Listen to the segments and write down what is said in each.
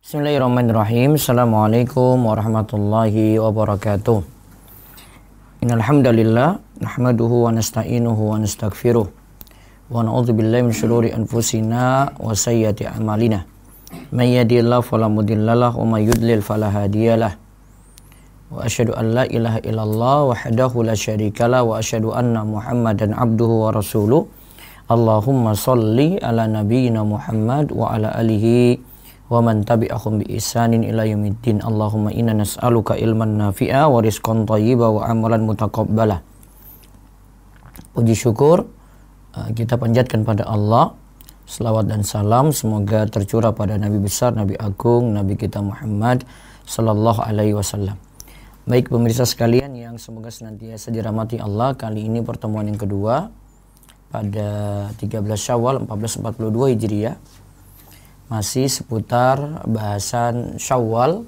Bismillahirrahmanirrahim. Assalamualaikum warahmatullahi wabarakatuh. Innal hamdalillah nahmaduhu wa nasta'inuhu wa nastaghfiruh wa na'udzu billahi min shururi anfusina wa sayyiati a'malina. May yahdihillahu fala mudhillalah wa may yudlil fala hadiyalah. Wa asyhadu an la ilaha illallah wahdahu la syarikalah wa asyhadu anna Muhammadan abduhu wa rasuluh. Allahumma shalli ala nabiyyina Muhammad wa ala alihi wa man tabi'ahum bi ihsanin ila yaumiddin. Allahumma inna nas'aluka ilman nafi'a wa rizqan thayyiba wa amalan mutaqabbala. Puji syukur kita panjatkan pada Allah. Selawat dan salam semoga tercurah pada Nabi besar, Nabi agung, Nabi kita Muhammad sallallahu alaihi wasallam. Baik pemirsa sekalian yang semoga senantiasa dirahmati Allah, kali ini pertemuan yang kedua pada 13 Syawal 1442 Hijriah. Masih seputar bahasan Syawal,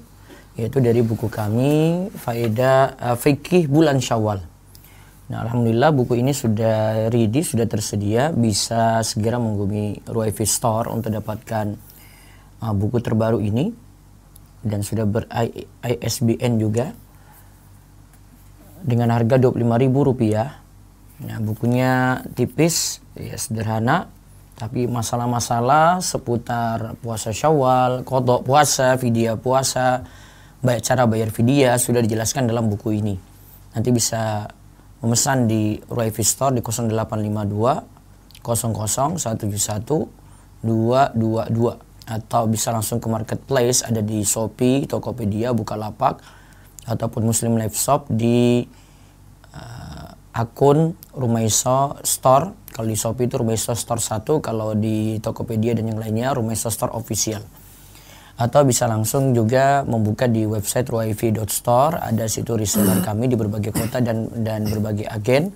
yaitu dari buku kami Faedah Fikih Bulan Syawal. Nah, alhamdulillah buku ini sudah ready, sudah tersedia, bisa segera menghubungi Ruwaifi Store untuk dapatkan buku terbaru ini, dan sudah ber-ISBN juga dengan harga Rp25.000. Nah, bukunya tipis, ya sederhana. Tapi masalah-masalah seputar puasa Syawal, qadha puasa, fidyah puasa, cara bayar fidyah sudah dijelaskan dalam buku ini. Nanti bisa memesan di Ruwaifi Store di 0852 00 171 222, atau bisa langsung ke marketplace, ada di Shopee, Tokopedia, Bukalapak, ataupun Muslim Life Shop di akun Rumaiso Store. Kalau di Shopee itu Rumaiso Store 1, kalau di Tokopedia dan yang lainnya Rumaiso Store Official. Atau bisa langsung juga membuka di website ruwaifi.store, ada situ reseller kami di berbagai kota dan berbagai agen.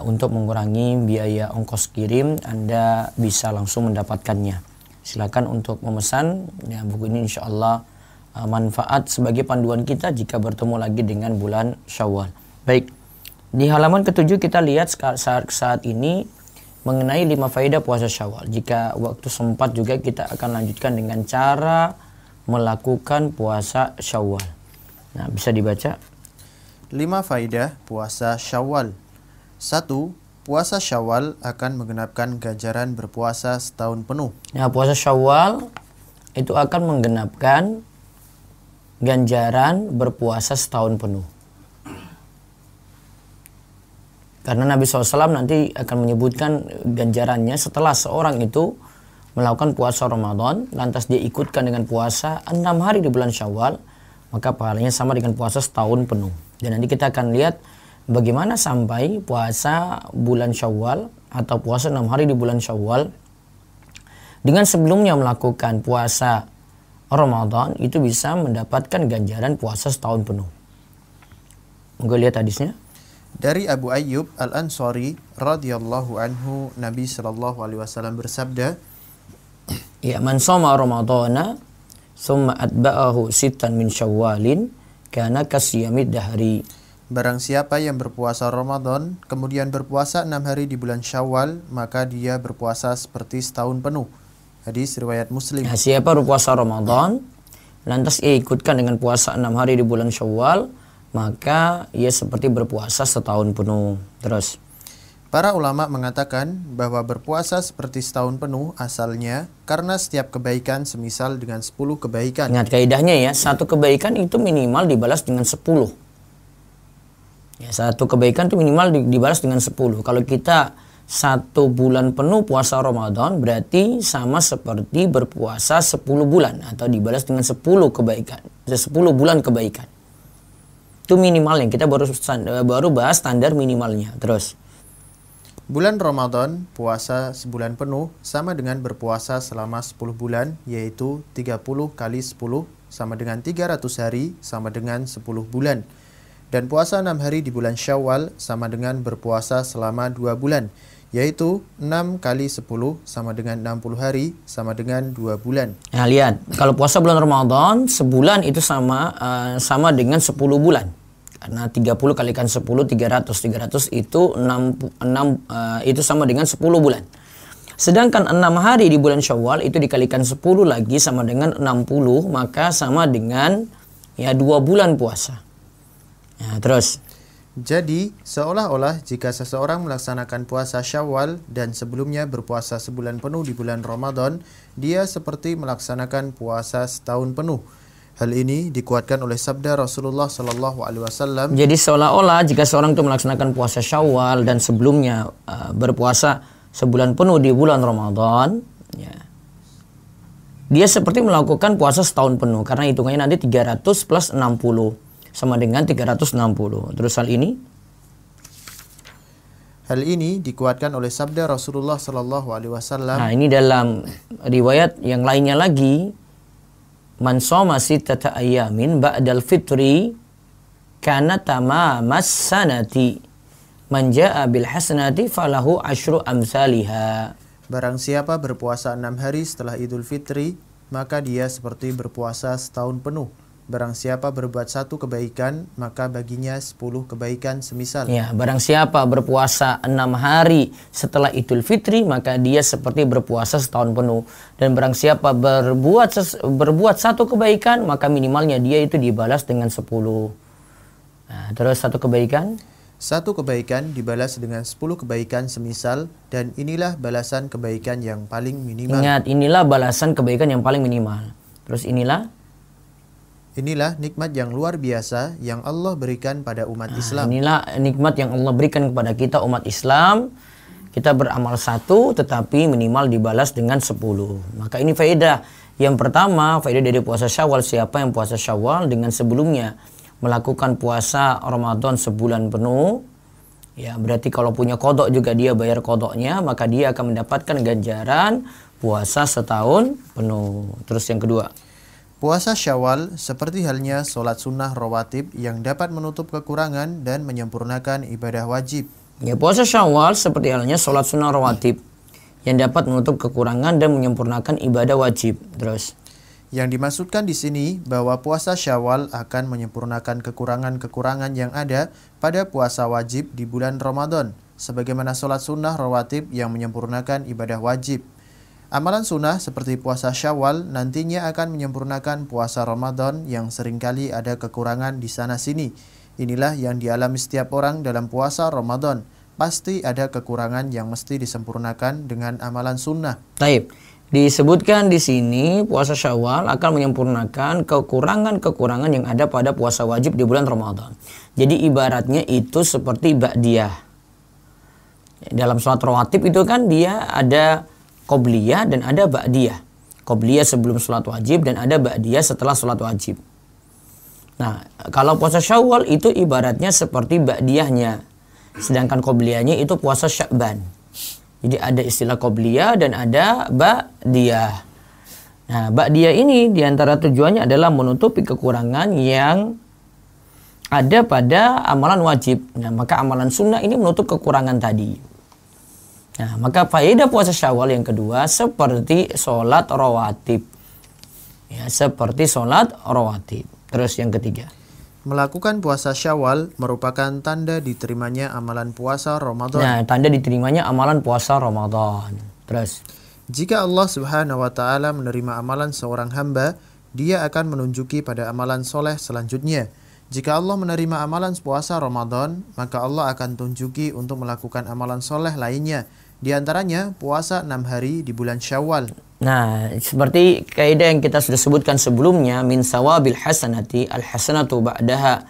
Untuk mengurangi biaya ongkos kirim, Anda bisa langsung mendapatkannya. Silakan untuk memesan ya, buku ini insya Allah manfaat sebagai panduan kita jika bertemu lagi dengan bulan Syawal. Baik, di halaman ke-7 kita lihat saat ini mengenai 5 faedah puasa Syawal. Jika waktu sempat juga kita akan lanjutkan dengan cara melakukan puasa Syawal. Nah, bisa dibaca. 5 faedah puasa Syawal. 1. Puasa Syawal akan menggenapkan ganjaran berpuasa setahun penuh. Nah, puasa Syawal itu akan menggenapkan ganjaran berpuasa setahun penuh. Karena Nabi SAW nanti akan menyebutkan ganjarannya setelah seorang itu melakukan puasa Ramadan, lantas dia ikutkan dengan puasa 6 hari di bulan Syawal, maka pahalanya sama dengan puasa setahun penuh. Dan nanti kita akan lihat bagaimana sampai puasa bulan Syawal atau puasa 6 hari di bulan Syawal dengan sebelumnya melakukan puasa Ramadan itu bisa mendapatkan ganjaran puasa setahun penuh. Monggo lihat hadisnya. Dari Abu Ayyub Al-Ansari radhiyallahu anhu, Nabi sallallahu alaihi wasallam bersabda, ya, man shoma ramadhana summa atba'ahu sittan min syawalin kana kasiyamid dahri. Barang siapa yang berpuasa Ramadan kemudian berpuasa 6 hari di bulan Syawal, maka dia berpuasa seperti setahun penuh. Hadis riwayat Muslim. Nah, siapa berpuasa Ramadan lantas ia ikutkan dengan puasa 6 hari di bulan Syawal, maka ia seperti berpuasa setahun penuh. Terus, para ulama mengatakan bahwa berpuasa seperti setahun penuh asalnya karena setiap kebaikan semisal dengan 10 kebaikan. Ingat kaidahnya ya, satu kebaikan itu minimal dibalas dengan 10. Ya, satu kebaikan itu minimal dibalas dengan 10. Kalau kita 1 bulan penuh puasa Ramadan, berarti sama seperti berpuasa 10 bulan atau dibalas dengan 10 kebaikan, 10 bulan kebaikan. Itu minimalnya, kita baru bahas standar minimalnya. Terus, bulan Ramadan puasa sebulan penuh sama dengan berpuasa selama 10 bulan, yaitu 30 kali 10 sama dengan 300 hari sama dengan 10 bulan. Dan puasa 6 hari di bulan Syawal sama dengan berpuasa selama 2 bulan, yaitu 6 kali 10 sama dengan 60 hari sama dengan 2 bulan. Nah, lihat, kalau puasa bulan Ramadan sebulan itu sama dengan 10 bulan. Karena 30 kalikan 10 300 itu 6 itu sama dengan 10 bulan. Sedangkan 6 hari di bulan Syawal itu dikalikan 10 lagi sama dengan 60, maka sama dengan ya 2 bulan puasa. Ya, terus. Jadi, seolah-olah jika seseorang melaksanakan puasa Syawal dan sebelumnya berpuasa sebulan penuh di bulan Ramadan, dia seperti melaksanakan puasa setahun penuh. Hal ini dikuatkan oleh sabda Rasulullah Sallallahu Alaihi Wasallam. Jadi seolah-olah jika seorang itu melaksanakan puasa Syawal dan sebelumnya berpuasa sebulan penuh di bulan Ramadan, ya, dia seperti melakukan puasa setahun penuh karena hitungannya nanti 300 plus 60 sama dengan 360. Terus Hal ini dikuatkan oleh sabda Rasulullah Sallallahu Alaihi Wasallam. Nah, ini dalam riwayat yang lainnya lagi, man shoma sittata ayyamin ba'dal fitri kana tamamas sanati man jaa bil hasanati falahu asyru amsalihha. Barang siapa berpuasa 6 hari setelah Idul Fitri, maka dia seperti berpuasa setahun penuh. Barang siapa berbuat 1 kebaikan, maka baginya 10 kebaikan semisal. Ya, barang siapa berpuasa 6 hari setelah Idul Fitri, maka dia seperti berpuasa setahun penuh. Dan barang siapa berbuat 1 kebaikan, maka minimalnya dia itu dibalas dengan 10. Nah, terus 1 kebaikan? 1 kebaikan dibalas dengan 10 kebaikan semisal, dan inilah balasan kebaikan yang paling minimal. Ingat, inilah balasan kebaikan yang paling minimal. Terus Inilah nikmat yang luar biasa yang Allah berikan pada umat Islam. Inilah nikmat yang Allah berikan kepada kita umat Islam. Kita beramal 1 tetapi minimal dibalas dengan 10. Maka ini faedah. Yang pertama, faedah dari puasa Syawal, siapa yang puasa Syawal dengan sebelumnya melakukan puasa Ramadan sebulan penuh, ya berarti kalau punya kodok juga dia bayar kodoknya, maka dia akan mendapatkan ganjaran puasa setahun penuh. Terus yang kedua, puasa Syawal seperti halnya sholat sunnah rawatib yang dapat menutup kekurangan dan menyempurnakan ibadah wajib. Ya, puasa Syawal seperti halnya sholat sunnah rawatib yang dapat menutup kekurangan dan menyempurnakan ibadah wajib. Terus, yang dimaksudkan di sini bahwa puasa Syawal akan menyempurnakan kekurangan-kekurangan yang ada pada puasa wajib di bulan Ramadan, sebagaimana sholat sunnah rawatib yang menyempurnakan ibadah wajib. Amalan sunnah seperti puasa Syawal nantinya akan menyempurnakan puasa Ramadan yang seringkali ada kekurangan di sana-sini. Inilah yang dialami setiap orang dalam puasa Ramadan. Pasti ada kekurangan yang mesti disempurnakan dengan amalan sunnah. Taib. Disebutkan di sini puasa Syawal akan menyempurnakan kekurangan-kekurangan yang ada pada puasa wajib di bulan Ramadan. Jadi ibaratnya itu seperti ba'diyah. Dalam sholat rawatib itu kan dia ada qobliyah dan ada ba'diyah. Qobliyah sebelum sholat wajib dan ada ba'diyah setelah sholat wajib. Nah, kalau puasa Syawal itu ibaratnya seperti ba'diyahnya. Sedangkan qobliyahnya itu puasa Sya'ban. Jadi ada istilah qobliyah dan ada ba'diyah. Nah, ba'diyah ini diantara tujuannya adalah menutupi kekurangan yang ada pada amalan wajib. Nah, maka amalan sunnah ini menutup kekurangan tadi. Nah, maka faedah puasa Syawal yang kedua seperti sholat rawatib. Ya, seperti sholat rawatib. Terus yang ketiga, melakukan puasa Syawal merupakan tanda diterimanya amalan puasa Ramadan. Nah, tanda diterimanya amalan puasa Ramadan. Terus, jika Allah Subhanahu wa taala menerima amalan seorang hamba, dia akan menunjuki pada amalan soleh selanjutnya. Jika Allah menerima amalan puasa Ramadan, maka Allah akan tunjuki untuk melakukan amalan soleh lainnya. Di antaranya puasa 6 hari di bulan Syawal. nah, seperti kaidah yang kita sudah sebutkan sebelumnya, min sawabil hasanati al hasanatu ba'daha.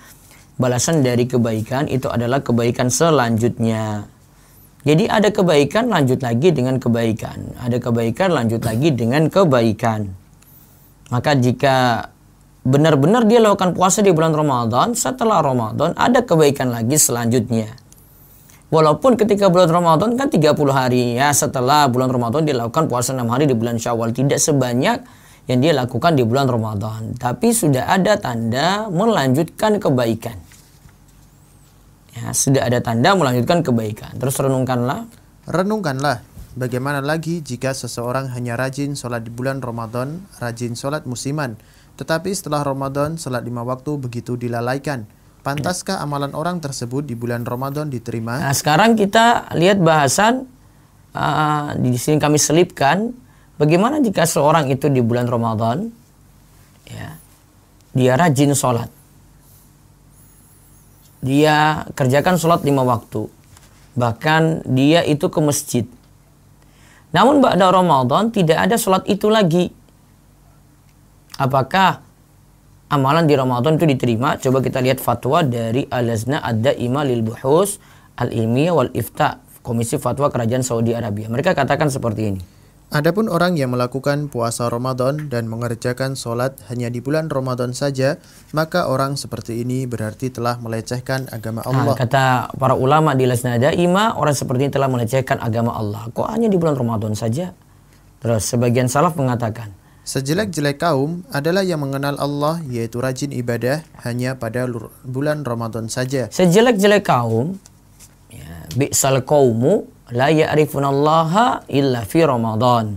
Balasan dari kebaikan itu adalah kebaikan selanjutnya. Jadi ada kebaikan lanjut lagi dengan kebaikan. Ada kebaikan lanjut lagi dengan kebaikan. Maka jika benar-benar dia lakukan puasa di bulan Ramadan, setelah Ramadan ada kebaikan lagi selanjutnya. Walaupun ketika bulan Ramadan kan 30 hari ya, setelah bulan Ramadan dia lakukan puasa 6 hari di bulan Syawal, tidak sebanyak yang dia lakukan di bulan Ramadan, tapi sudah ada tanda melanjutkan kebaikan. Ya, sudah ada tanda melanjutkan kebaikan. Terus renungkanlah bagaimana lagi jika seseorang hanya rajin sholat di bulan Ramadan, rajin sholat musiman, tetapi setelah Ramadan sholat 5 waktu begitu dilalaikan. Pantaskah amalan orang tersebut di bulan Ramadan diterima? Nah, sekarang kita lihat bahasan di sini kami selipkan, bagaimana jika seorang itu di bulan Ramadan, ya, dia rajin sholat, dia kerjakan sholat 5 waktu, bahkan dia itu ke masjid. Namun ba'da Ramadan tidak ada sholat itu lagi. Apakah amalan di Ramadan itu diterima? Coba kita lihat fatwa dari Al-Lajnah Ad-Daimah lil Buhus Al-Ilmiyah wal Ifta, Komisi Fatwa Kerajaan Saudi Arabia. Mereka katakan seperti ini. Adapun orang yang melakukan puasa Ramadan dan mengerjakan sholat hanya di bulan Ramadan saja, maka orang seperti ini berarti telah melecehkan agama Allah. Kata para ulama di Lajnah Daimah, orang seperti ini telah melecehkan agama Allah. Kok hanya di bulan Ramadan saja? Terus sebagian salaf mengatakan, sejelek-jelek kaum adalah yang mengenal Allah, yaitu rajin ibadah hanya pada bulan Ramadan saja. Sejelek-jelek kaum, ya, bi'sal qaumu la ya'rifunallaha illa fi Ramadan.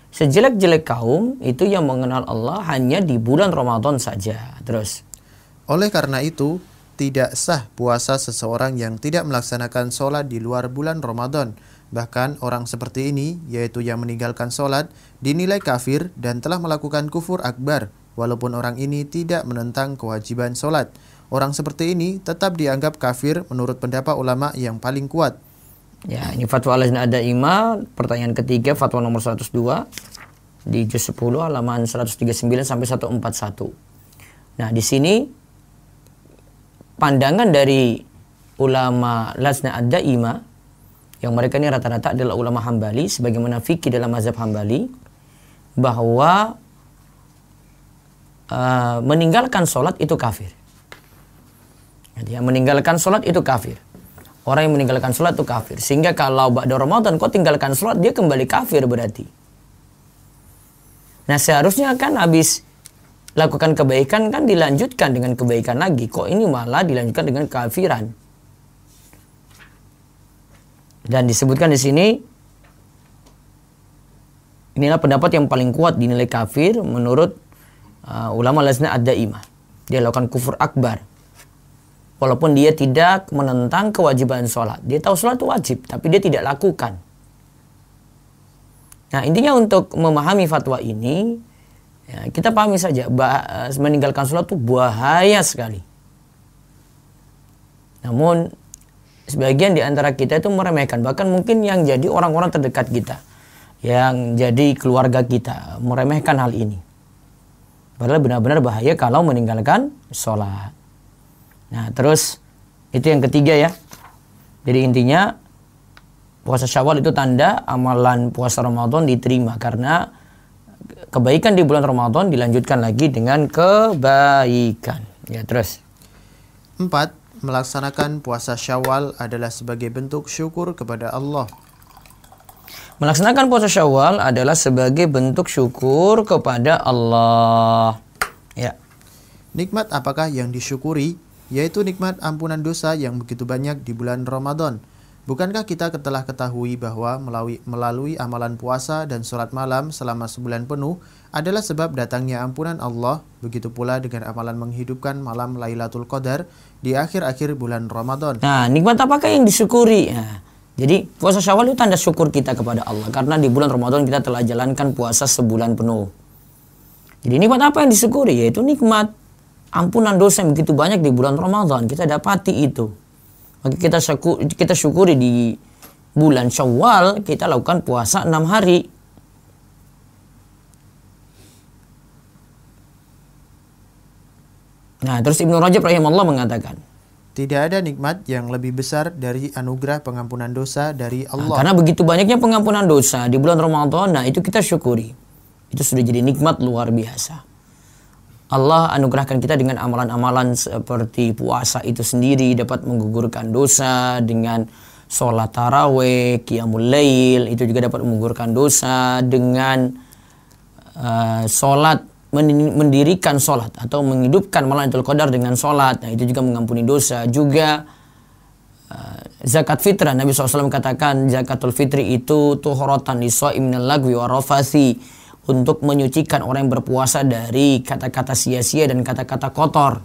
Sejelek-jelek kaum itu yang mengenal Allah hanya di bulan Ramadan saja. Terus, oleh karena itu, tidak sah puasa seseorang yang tidak melaksanakan sholat di luar bulan Ramadan. Bahkan orang seperti ini, yaitu yang meninggalkan sholat, dinilai kafir dan telah melakukan kufur akbar, walaupun orang ini tidak menentang kewajiban sholat. Orang seperti ini tetap dianggap kafir menurut pendapat ulama yang paling kuat. Ya, ini fatwa Al-Lajnah Ad-Daimah, pertanyaan ketiga, fatwa nomor 102 di juz 10 halaman 139 sampai 141. Nah, di sini pandangan dari ulama Lajnah Ad-Daimah, yang mereka ini rata-rata adalah ulama Hambali, sebagaimana fikih dalam mazhab Hambali, bahwa meninggalkan sholat itu kafir. Jadi, yang meninggalkan sholat itu kafir. Orang yang meninggalkan sholat itu kafir. Sehingga kalau ba'da Ramadan kok tinggalkan sholat, dia kembali kafir berarti. Nah, seharusnya kan habis lakukan kebaikan kan dilanjutkan dengan kebaikan lagi. Kok ini malah dilanjutkan dengan kafiran? Dan disebutkan di sini, inilah pendapat yang paling kuat dinilai kafir menurut ulama Lajnah Ad-Daimah. Dia lakukan kufur akbar. Walaupun dia tidak menentang kewajiban sholat. Dia tahu sholat itu wajib, tapi dia tidak lakukan. Nah, intinya untuk memahami fatwa ini, ya, kita pahami saja, meninggalkan sholat itu bahaya sekali. Namun, sebagian di antara kita itu meremehkan. Bahkan mungkin yang jadi orang-orang terdekat kita, yang jadi keluarga kita, meremehkan hal ini. Padahal benar-benar bahaya kalau meninggalkan sholat. Nah, terus itu yang ketiga ya. Jadi intinya puasa Syawal itu tanda amalan puasa Ramadan diterima, karena kebaikan di bulan Ramadan dilanjutkan lagi dengan kebaikan. Ya, terus 4. Melaksanakan puasa Syawal adalah sebagai bentuk syukur kepada Allah. Melaksanakan puasa Syawal adalah sebagai bentuk syukur kepada Allah. Ya. Nikmat apakah yang disyukuri? Yaitu nikmat ampunan dosa yang begitu banyak di bulan Ramadan. Bukankah kita telah ketahui bahwa melalui amalan puasa dan sholat malam selama sebulan penuh adalah sebab datangnya ampunan Allah? Begitu pula dengan amalan menghidupkan malam Lailatul Qadar di akhir-akhir bulan Ramadan. Nah, nikmat apakah yang disyukuri? Nah, jadi puasa Syawal itu tanda syukur kita kepada Allah, karena di bulan Ramadan kita telah jalankan puasa sebulan penuh. Jadi nikmat apa yang disyukuri? Yaitu nikmat ampunan dosa yang begitu banyak di bulan Ramadan. Kita dapati itu. Maka kita syukuri di bulan Syawal kita lakukan puasa 6 hari. Nah, terus Ibnu Rajab rahimahullah mengatakan, tidak ada nikmat yang lebih besar dari anugerah pengampunan dosa dari Allah. Karena begitu banyaknya pengampunan dosa di bulan Ramadan, nah itu kita syukuri. Itu sudah jadi nikmat luar biasa. Allah anugerahkan kita dengan amalan-amalan seperti puasa itu sendiri dapat menggugurkan dosa, dengan sholat taraweh, qiyamul lail itu juga dapat menggugurkan dosa, dengan sholat, mendirikan sholat atau menghidupkan malam Lailatul Qadar dengan sholat, nah itu juga mengampuni dosa. Juga zakat fitrah, Nabi SAW katakan zakatul fitri itu tuhuratan lishaim minal lagwi wa rafathi, untuk menyucikan orang yang berpuasa dari kata-kata sia-sia dan kata-kata kotor.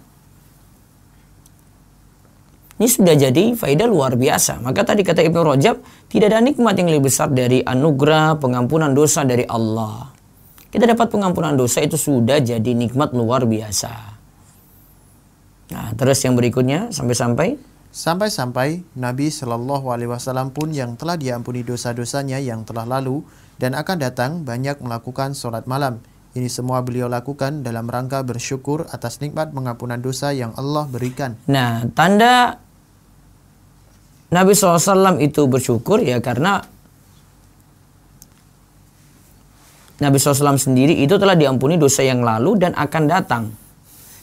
Ini sudah jadi faedah luar biasa. Maka tadi kata Ibnu Rajab, tidak ada nikmat yang lebih besar dari anugerah pengampunan dosa dari Allah. Kita dapat pengampunan dosa itu sudah jadi nikmat luar biasa. Nah, terus yang berikutnya Sampai-sampai Nabi Shallallahu Alaihi Wasallam pun yang telah diampuni dosa-dosanya yang telah lalu dan akan datang banyak melakukan sholat malam. Ini semua beliau lakukan dalam rangka bersyukur atas nikmat pengampunan dosa yang Allah berikan. Nah, tanda Nabi SAW itu bersyukur ya karena Nabi SAW sendiri itu telah diampuni dosa yang lalu dan akan datang.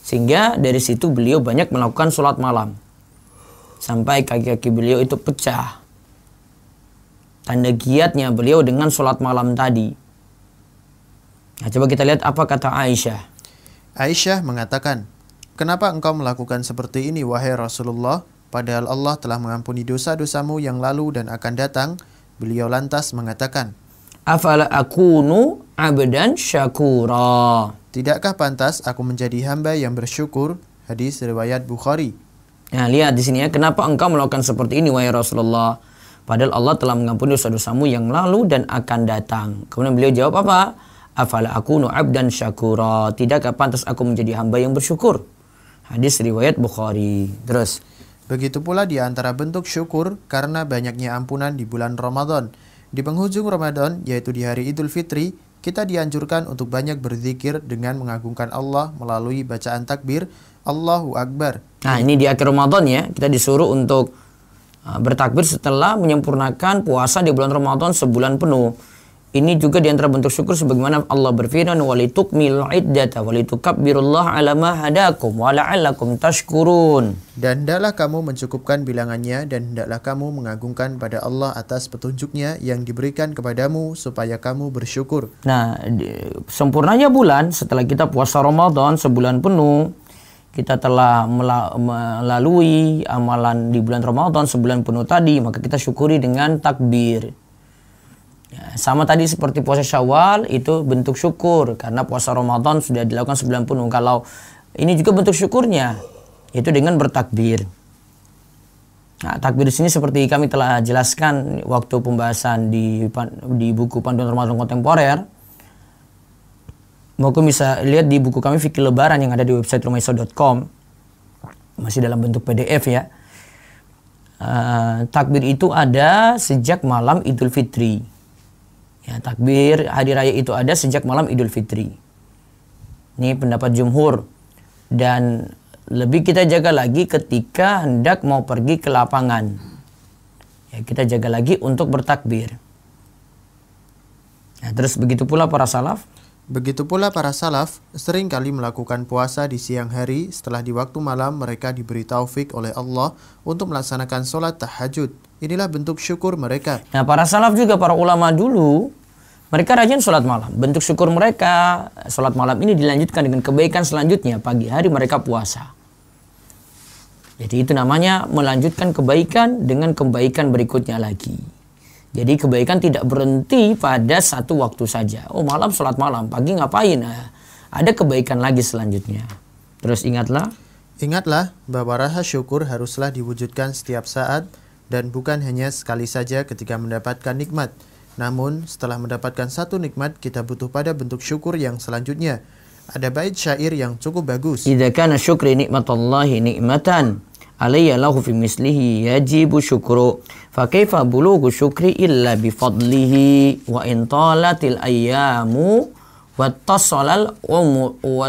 Sehingga dari situ beliau banyak melakukan sholat malam. Sampai kaki-kaki beliau itu pecah. Tanda giatnya beliau dengan sholat malam tadi. Nah, coba kita lihat apa kata Aisyah. Aisyah mengatakan, "Kenapa engkau melakukan seperti ini, wahai Rasulullah? Padahal Allah telah mengampuni dosa-dosamu yang lalu dan akan datang." Beliau lantas mengatakan, Afala akunu abdan syakura. "Tidakkah pantas aku menjadi hamba yang bersyukur?" Hadis riwayat Bukhari. Nah, lihat di sini ya, kenapa engkau melakukan seperti ini, wahai Rasulullah? Padahal Allah telah mengampuni dosa-dosamu yang lalu dan akan datang. Kemudian beliau jawab apa? Afala akunu abdan syakura. Tidakkah pantas aku menjadi hamba yang bersyukur? Hadis riwayat Bukhari. Terus, begitu pula di antara bentuk syukur karena banyaknya ampunan di bulan Ramadan. Di penghujung Ramadan, yaitu di hari Idul Fitri, kita dianjurkan untuk banyak berzikir dengan mengagungkan Allah melalui bacaan takbir Allahu Akbar. Nah, ini di akhir Ramadan ya, kita disuruh untuk bertakbir setelah menyempurnakan puasa di bulan Ramadan sebulan penuh. Ini juga di antara bentuk syukur sebagaimana Allah berfirman, walitukmilul iddata walitukabbirullaha ala ma hadakum wa la'allakum tashkurun. Dan hendaklah kamu mencukupkan bilangannya dan hendaklah kamu mengagungkan pada Allah atas petunjuknya yang diberikan kepadamu supaya kamu bersyukur. Nah, sempurnanya bulan setelah kita puasa Ramadan sebulan penuh, kita telah melalui amalan di bulan Ramadan sebulan penuh tadi, maka kita syukuri dengan takbir. Ya, sama tadi seperti puasa Syawal itu bentuk syukur karena puasa Ramadan sudah dilakukan sebulan penuh. Kalau ini juga bentuk syukurnya itu dengan bertakbir. Nah, takbir di sini seperti kami telah jelaskan waktu pembahasan di buku Panduan Ramadan Kontemporer. Mau bisa lihat di buku kami Fikih Lebaran yang ada di website rumahisa.com, masih dalam bentuk PDF ya. Takbir itu ada sejak malam Idul Fitri. Ya, takbir hari raya itu ada sejak malam Idul Fitri. Ini pendapat jumhur. Dan lebih kita jaga lagi ketika hendak mau pergi ke lapangan. Ya, kita jaga lagi untuk bertakbir. Nah, terus begitu pula para salaf. Begitu pula para salaf sering kali melakukan puasa di siang hari setelah di waktu malam mereka diberi taufik oleh Allah untuk melaksanakan sholat tahajud. Inilah bentuk syukur mereka. Nah, para salaf juga, para ulama dulu, mereka rajin sholat malam. Bentuk syukur mereka, sholat malam ini dilanjutkan dengan kebaikan selanjutnya. Pagi hari mereka puasa. Jadi itu namanya melanjutkan kebaikan dengan kebaikan berikutnya lagi. Jadi kebaikan tidak berhenti pada satu waktu saja. Oh, malam sholat malam, pagi ngapain? Nah, ada kebaikan lagi selanjutnya. Terus ingatlah bahwa rasa syukur haruslah diwujudkan setiap saat dan bukan hanya sekali saja ketika mendapatkan nikmat. Namun setelah mendapatkan satu nikmat, kita butuh pada bentuk syukur yang selanjutnya. Ada bait syair yang cukup bagus. Idza kana syukri nikmatallahi nikmatan alayya lahu fi mislihi yajibu syukru fa kaifa bulughu syukri illa bi fadlihi wa in talatil ayyamu wa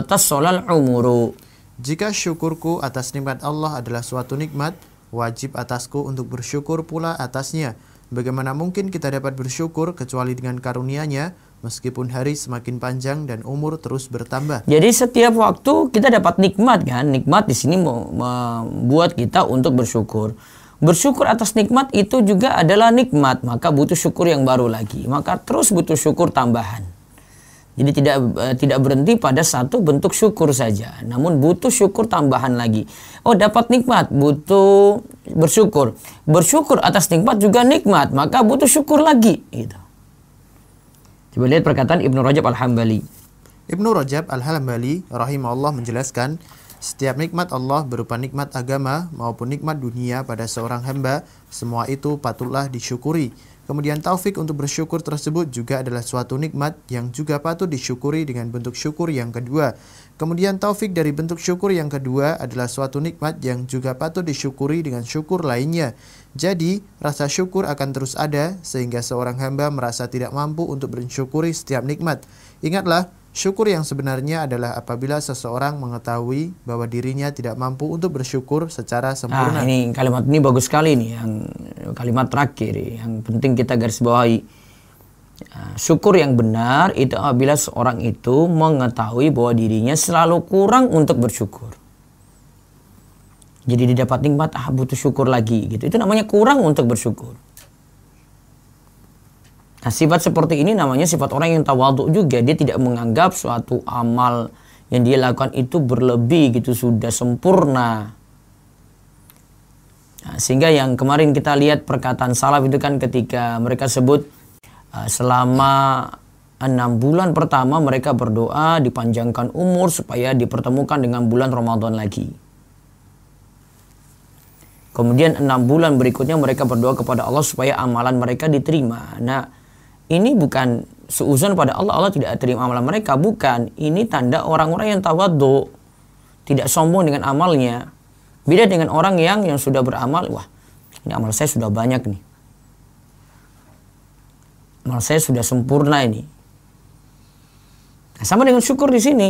tasallal umuru. Jika syukurku atas nikmat Allah adalah suatu nikmat, wajib atasku untuk bersyukur pula atasnya. Bagaimana mungkin kita dapat bersyukur kecuali dengan karunia-Nya, meskipun hari semakin panjang dan umur terus bertambah. Jadi setiap waktu kita dapat nikmat kan? Nikmat di sini membuat kita untuk bersyukur. Bersyukur atas nikmat itu juga adalah nikmat, maka butuh syukur yang baru lagi. Maka terus butuh syukur tambahan. Jadi tidak berhenti pada satu bentuk syukur saja, namun butuh syukur tambahan lagi. Oh, dapat nikmat, butuh bersyukur. Bersyukur atas nikmat juga nikmat, maka butuh syukur lagi. Gitu. Coba lihat perkataan Ibnu Rajab Al-Hambali. Ibnu Rajab Al-Hambali rahimahullah menjelaskan, Setiap nikmat Allah berupa nikmat agama maupun nikmat dunia pada seorang hamba, semua itu patutlah disyukuri. Kemudian taufik untuk bersyukur tersebut juga adalah suatu nikmat yang juga patut disyukuri dengan bentuk syukur yang kedua. Kemudian taufik dari bentuk syukur yang kedua adalah suatu nikmat yang juga patut disyukuri dengan syukur lainnya. Jadi, rasa syukur akan terus ada sehingga seorang hamba merasa tidak mampu untuk bersyukuri setiap nikmat. Ingatlah, syukur yang sebenarnya adalah apabila seseorang mengetahui bahwa dirinya tidak mampu untuk bersyukur secara sempurna. Ini kalimat ini bagus sekali nih, yang kalimat terakhir yang penting kita garis bawahi. Syukur yang benar itu apabila seorang itu mengetahui bahwa dirinya selalu kurang untuk bersyukur. Jadi dia dapat nikmat, butuh syukur lagi gitu. Itu namanya kurang untuk bersyukur. Nah, sifat seperti ini namanya sifat orang yang tawadhu juga. Dia tidak menganggap suatu amal yang dia lakukan itu berlebih gitu, sudah sempurna. Nah, sehingga yang kemarin kita lihat perkataan salaf itu kan ketika mereka sebut selama 6 bulan pertama mereka berdoa dipanjangkan umur supaya dipertemukan dengan bulan Ramadan lagi. Kemudian 6 bulan berikutnya mereka berdoa kepada Allah supaya amalan mereka diterima. Nah, ini bukan seuzon pada Allah, Allah tidak terima amalan mereka, bukan. Ini tanda orang-orang yang tawadhu, tidak sombong dengan amalnya. Beda dengan orang yang sudah beramal, wah, ini amal saya sudah banyak nih. Amal saya sudah sempurna ini. Nah, sama dengan syukur di sini.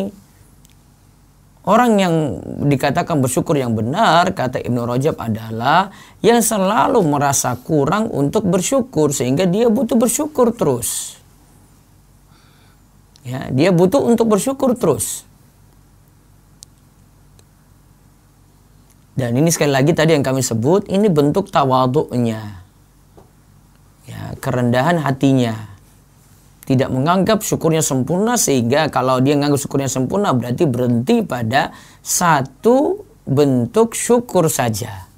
Orang yang dikatakan bersyukur yang benar, kata Ibnu Rajab, adalah yang selalu merasa kurang untuk bersyukur sehingga dia butuh bersyukur terus. Ya, dia butuh untuk bersyukur terus. Dan ini sekali lagi tadi yang kami sebut, ini bentuk tawadhu'nya. Ya, kerendahan hatinya. Tidak menganggap syukurnya sempurna, sehingga kalau dia menganggap syukurnya sempurna berarti berhenti pada satu bentuk syukur saja.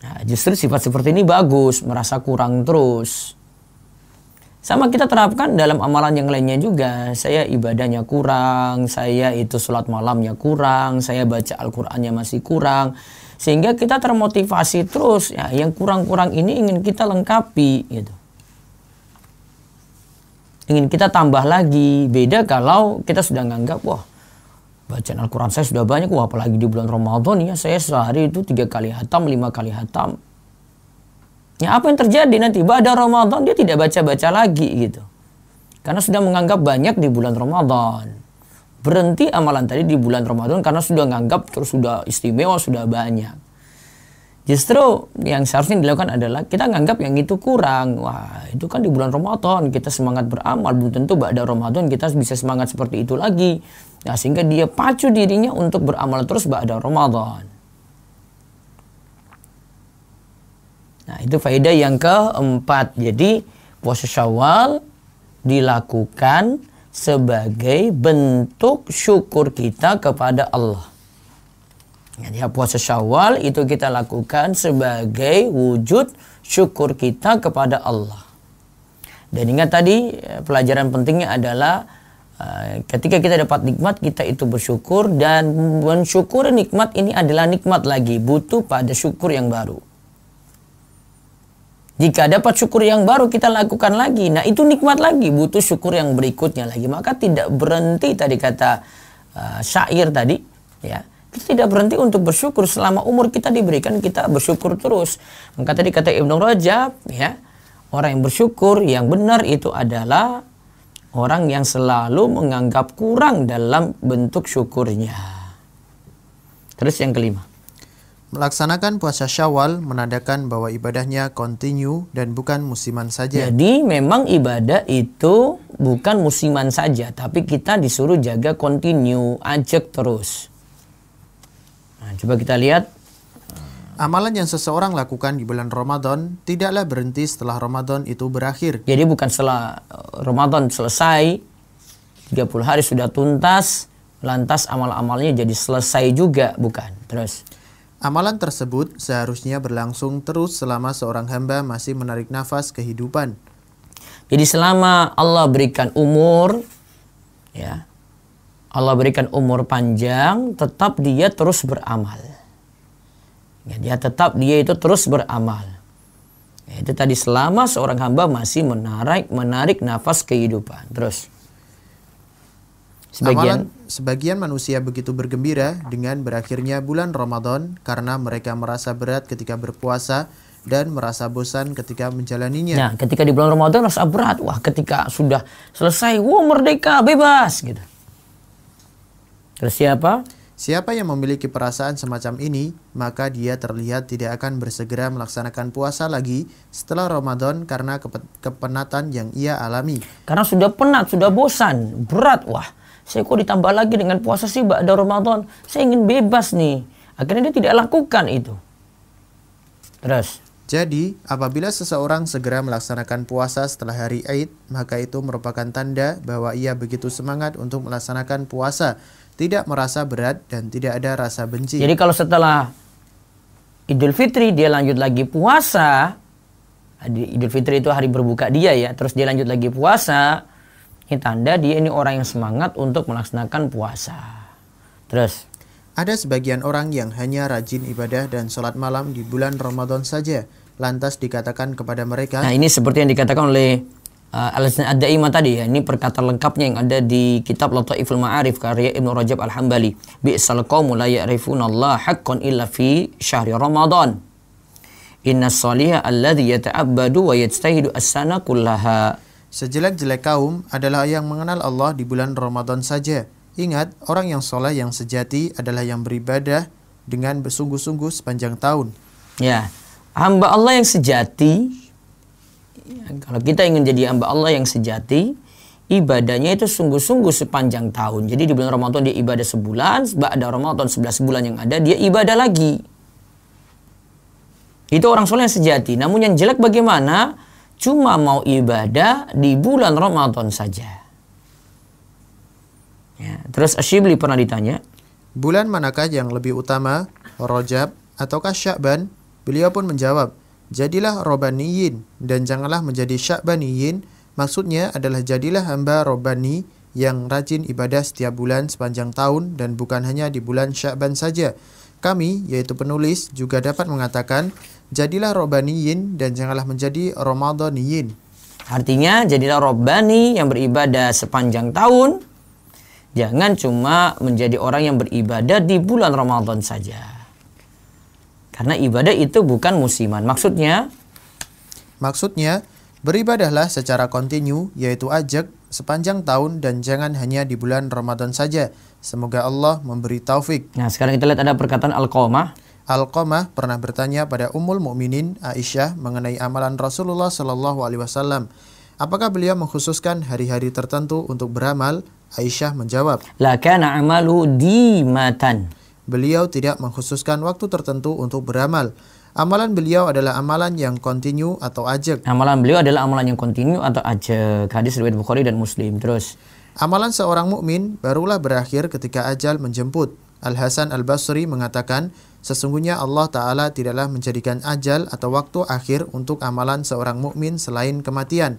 Nah, justru sifat seperti ini bagus, merasa kurang terus. Sama kita terapkan dalam amalan yang lainnya juga. Saya ibadahnya kurang, saya itu sholat malamnya kurang, saya baca Al-Qur'annya masih kurang. Sehingga kita termotivasi terus, ya, yang kurang-kurang ini ingin kita lengkapi gitu. Ingin kita tambah lagi. Beda kalau kita sudah nganggap, wah, bacaan Al-Quran saya sudah banyak, wah, apalagi di bulan Ramadan ya, saya sehari itu 3 kali hatam, 5 kali hatam. Ya, apa yang terjadi nanti? Pada Ramadan dia tidak baca-baca lagi gitu. Karena sudah menganggap banyak di bulan Ramadan. Berhenti amalan tadi di bulan Ramadan karena sudah menganggap terus sudah istimewa, sudah banyak. Justru yang seharusnya dilakukan adalah kita nganggap yang itu kurang. Wah, itu kan di bulan Ramadan kita semangat beramal, belum tentu pada Ramadan kita bisa semangat seperti itu lagi. Nah, sehingga dia pacu dirinya untuk beramal terus pada Ramadan. Nah, itu faedah yang keempat. Jadi puasa Syawal dilakukan sebagai bentuk syukur kita kepada Allah. Jadi puasa Syawal itu kita lakukan sebagai wujud syukur kita kepada Allah. Dan ingat tadi pelajaran pentingnya adalah ketika kita dapat nikmat kita itu bersyukur, dan mensyukuri nikmat ini adalah nikmat lagi, butuh pada syukur yang baru. Jika dapat syukur yang baru kita lakukan lagi, nah itu nikmat lagi, butuh syukur yang berikutnya lagi. Maka tidak berhenti tadi kata syair tadi, ya. Kita tidak berhenti untuk bersyukur selama umur kita diberikan, kita bersyukur terus. Maka tadi kata Ibnu Rajab, ya, orang yang bersyukur yang benar itu adalah orang yang selalu menganggap kurang dalam bentuk syukurnya. Terus yang kelima, melaksanakan puasa Syawal menandakan bahwa ibadahnya kontinu dan bukan musiman saja. Jadi memang ibadah itu bukan musiman saja, tapi kita disuruh jaga kontinu, ajak terus. Nah, coba kita lihat. Amalan yang seseorang lakukan di bulan Ramadan tidaklah berhenti setelah Ramadan itu berakhir. Jadi bukan setelah Ramadan selesai, 30 hari sudah tuntas, lantas amal-amalnya jadi selesai juga, bukan. Terus, amalan tersebut seharusnya berlangsung terus selama seorang hamba masih menarik nafas kehidupan. Jadi selama Allah berikan umur, ya, Allah berikan umur panjang, tetap dia terus beramal. Ya, dia itu terus beramal. Ya, itu tadi selama seorang hamba masih menarik nafas kehidupan. Terus Sebagian manusia begitu bergembira dengan berakhirnya bulan Ramadan karena mereka merasa berat ketika berpuasa dan merasa bosan ketika menjalaninya. Nah, ketika di bulan Ramadan rasa berat. Wah, ketika sudah selesai, wah merdeka, bebas gitu. Terus siapa? Siapa yang memiliki perasaan semacam ini, maka dia terlihat tidak akan bersegera melaksanakan puasa lagi setelah Ramadan karena kepenatan yang ia alami. Karena sudah penat, sudah bosan, berat. Wah, saya kok ditambah lagi dengan puasa sih ba'da Ramadan. Saya ingin bebas nih. Akhirnya dia tidak lakukan itu. Terus. Jadi, apabila seseorang segera melaksanakan puasa setelah hari Aid, maka itu merupakan tanda bahwa ia begitu semangat untuk melaksanakan puasa, tidak merasa berat dan tidak ada rasa benci. Jadi kalau setelah Idul Fitri dia lanjut lagi puasa, Idul Fitri itu hari berbuka dia ya, terus dia lanjut lagi puasa, ini tanda dia ini orang yang semangat untuk melaksanakan puasa. Terus ada sebagian orang yang hanya rajin ibadah dan sholat malam di bulan Ramadan saja. Lantas dikatakan kepada mereka. Nah, ini seperti yang dikatakan oleh Al-Hasan Ad-Daimah tadi ya. Ini perkataan lengkapnya yang ada di kitab Lataiful Ma'arif karya Ibnu Rajab Al-Hambali. Bi'sal qaumu la ya'rifunallaha haqqan illa fi syahri Ramadan. Innas salihah alladhi yata'abbadu wa yajtahidu as-sana kullaha. Sejelek-jelek kaum adalah yang mengenal Allah di bulan Ramadan saja. Ingat, orang yang soleh yang sejati adalah yang beribadah dengan bersungguh-sungguh sepanjang tahun. Ya, hamba Allah yang sejati, ya, kalau kita ingin jadi hamba Allah yang sejati, ibadahnya itu sungguh-sungguh sepanjang tahun. Jadi di bulan Ramadan dia ibadah sebulan, ba'da Ramadan 11 bulan yang ada dia ibadah lagi. Itu orang soleh yang sejati. Namun yang jelek bagaimana? Cuma mau ibadah di bulan Ramadan saja. Ya, terus Asyibli pernah ditanya, bulan manakah yang lebih utama, Rajab ataukah Sya'ban? Beliau pun menjawab, jadilah Robaniyin dan janganlah menjadi Sya'baniyin. Maksudnya adalah jadilah hamba Robani yang rajin ibadah setiap bulan sepanjang tahun dan bukan hanya di bulan Sya'ban saja. Kami, yaitu penulis, juga dapat mengatakan, jadilah Robaniyin dan janganlah menjadi Ramadaniyin. Artinya jadilah Robbani yang beribadah sepanjang tahun. Jangan cuma menjadi orang yang beribadah di bulan Ramadan saja. Karena ibadah itu bukan musiman. Maksudnya, beribadahlah secara kontinu, yaitu ajak sepanjang tahun dan jangan hanya di bulan Ramadan saja. Semoga Allah memberi taufik. Nah, sekarang kita lihat ada perkataan Alqamah. Alqamah pernah bertanya pada Ummul Mukminin Aisyah mengenai amalan Rasulullah Shallallahu Alaihi Wasallam. Apakah beliau mengkhususkan hari-hari tertentu untuk beramal? Aisyah menjawab, La kana amalu dimatan. Beliau tidak mengkhususkan waktu tertentu untuk beramal. Amalan beliau adalah amalan yang kontinu atau ajak. Amalan beliau adalah amalan yang kontinu atau ajak. Hadis riwayat Bukhari dan Muslim. Terus, amalan seorang mukmin barulah berakhir ketika ajal menjemput. Al-Hasan Al-Basri mengatakan, sesungguhnya Allah Ta'ala tidaklah menjadikan ajal atau waktu akhir untuk amalan seorang mukmin selain kematian.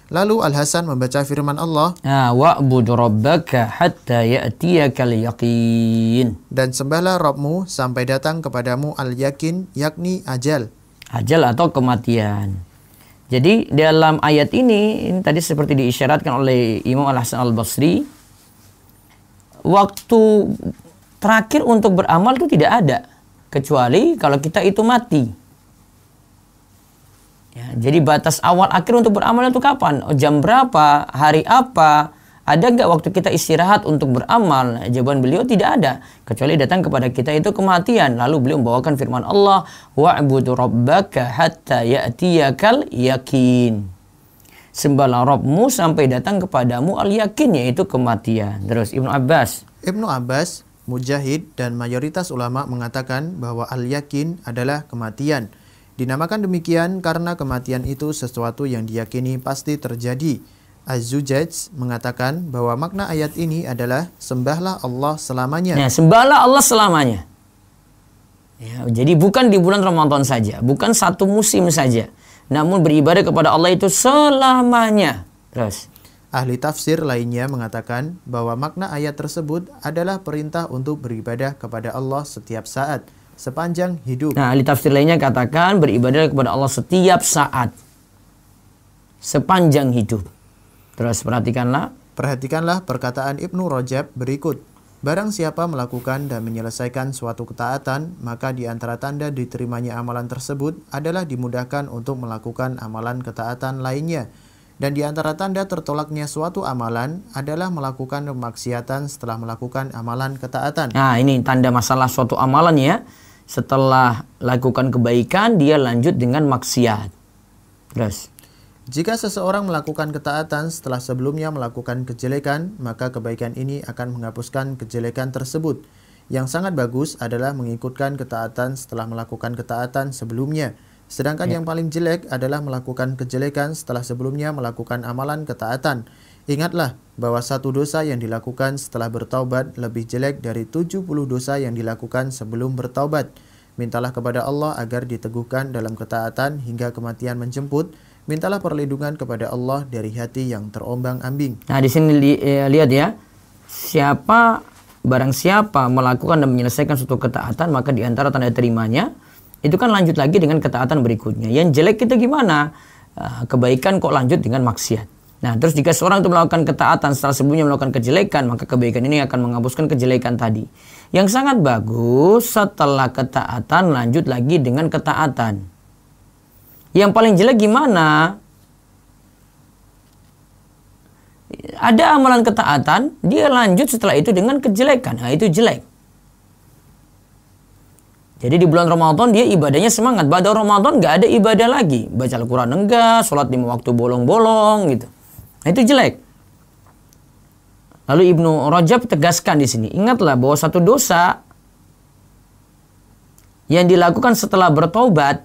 Lalu Al-Hasan membaca firman Allah, wa'budu rabbaka hatta ya'tiyakal yaqin. Dan sembahlah Rabbmu sampai datang kepadamu al-yakin, yakni ajal. Ajal atau kematian. Jadi dalam ayat ini tadi seperti diisyaratkan oleh Imam Al-Hasan Al-Basri, waktu terakhir untuk beramal itu tidak ada. Kecuali kalau kita itu mati. Ya, jadi batas awal akhir untuk beramal itu kapan? Jam berapa? Hari apa? Ada nggak waktu kita istirahat untuk beramal? Jawaban beliau tidak ada. Kecuali datang kepada kita itu kematian. Lalu beliau membawakan firman Allah, wa'budu rabbaka hatta ya'tiyakal yakin. Sembahlah Rabbmu sampai datang kepadamu al-yakin, yaitu kematian. Terus Ibnu Abbas, Mujahid, dan mayoritas ulama mengatakan bahwa al-yakin adalah kematian. Dinamakan demikian karena kematian itu sesuatu yang diyakini pasti terjadi. Az-Zujaj mengatakan bahwa makna ayat ini adalah sembahlah Allah selamanya. Nah, sembahlah Allah selamanya. Ya, jadi bukan di bulan Ramadan saja, bukan satu musim saja, namun beribadah kepada Allah itu selamanya. Terus, Ahli tafsir lainnya mengatakan bahwa makna ayat tersebut adalah perintah untuk beribadah kepada Allah setiap saat, sepanjang hidup. Nah, ahli tafsir lainnya katakan beribadah kepada Allah setiap saat, sepanjang hidup. Terus perhatikanlah perkataan Ibnu Rajab berikut. Barang siapa melakukan dan menyelesaikan suatu ketaatan, maka di antara tanda diterimanya amalan tersebut adalah dimudahkan untuk melakukan amalan ketaatan lainnya. Dan di antara tanda tertolaknya suatu amalan adalah melakukan kemaksiatan setelah melakukan amalan ketaatan. Nah, ini tanda masalah suatu amalan ya. Setelah lakukan kebaikan, dia lanjut dengan maksiat. Terus, jika seseorang melakukan ketaatan setelah sebelumnya melakukan kejelekan, maka kebaikan ini akan menghapuskan kejelekan tersebut. Yang sangat bagus adalah mengikutkan ketaatan setelah melakukan ketaatan sebelumnya. Sedangkan yang paling jelek adalah melakukan kejelekan setelah sebelumnya melakukan amalan ketaatan. Ingatlah bahwa satu dosa yang dilakukan setelah bertaubat lebih jelek dari 70 dosa yang dilakukan sebelum bertaubat. Mintalah kepada Allah agar diteguhkan dalam ketaatan hingga kematian menjemput. Mintalah perlindungan kepada Allah dari hati yang terombang-ambing. Nah, di sini lihat ya. Barang siapa melakukan dan menyelesaikan suatu ketaatan, maka di antara tanda terimanya itu kan lanjut lagi dengan ketaatan berikutnya. Yang jelek itu gimana? Kebaikan kok lanjut dengan maksiat. Nah, terus jika seorang itu melakukan ketaatan setelah sebelumnya melakukan kejelekan, maka kebaikan ini akan menghapuskan kejelekan tadi. Yang sangat bagus, setelah ketaatan lanjut lagi dengan ketaatan. Yang paling jelek gimana? Ada amalan ketaatan, dia lanjut setelah itu dengan kejelekan. Nah, itu jelek. Jadi di bulan Ramadan dia ibadahnya semangat. Pada Ramadan nggak ada ibadah lagi. Baca Al-Quran enggak, sholat 5 waktu bolong-bolong gitu. Nah, itu jelek. Lalu Ibnu Rajab tegaskan di sini. Ingatlah bahwa satu dosa yang dilakukan setelah bertobat,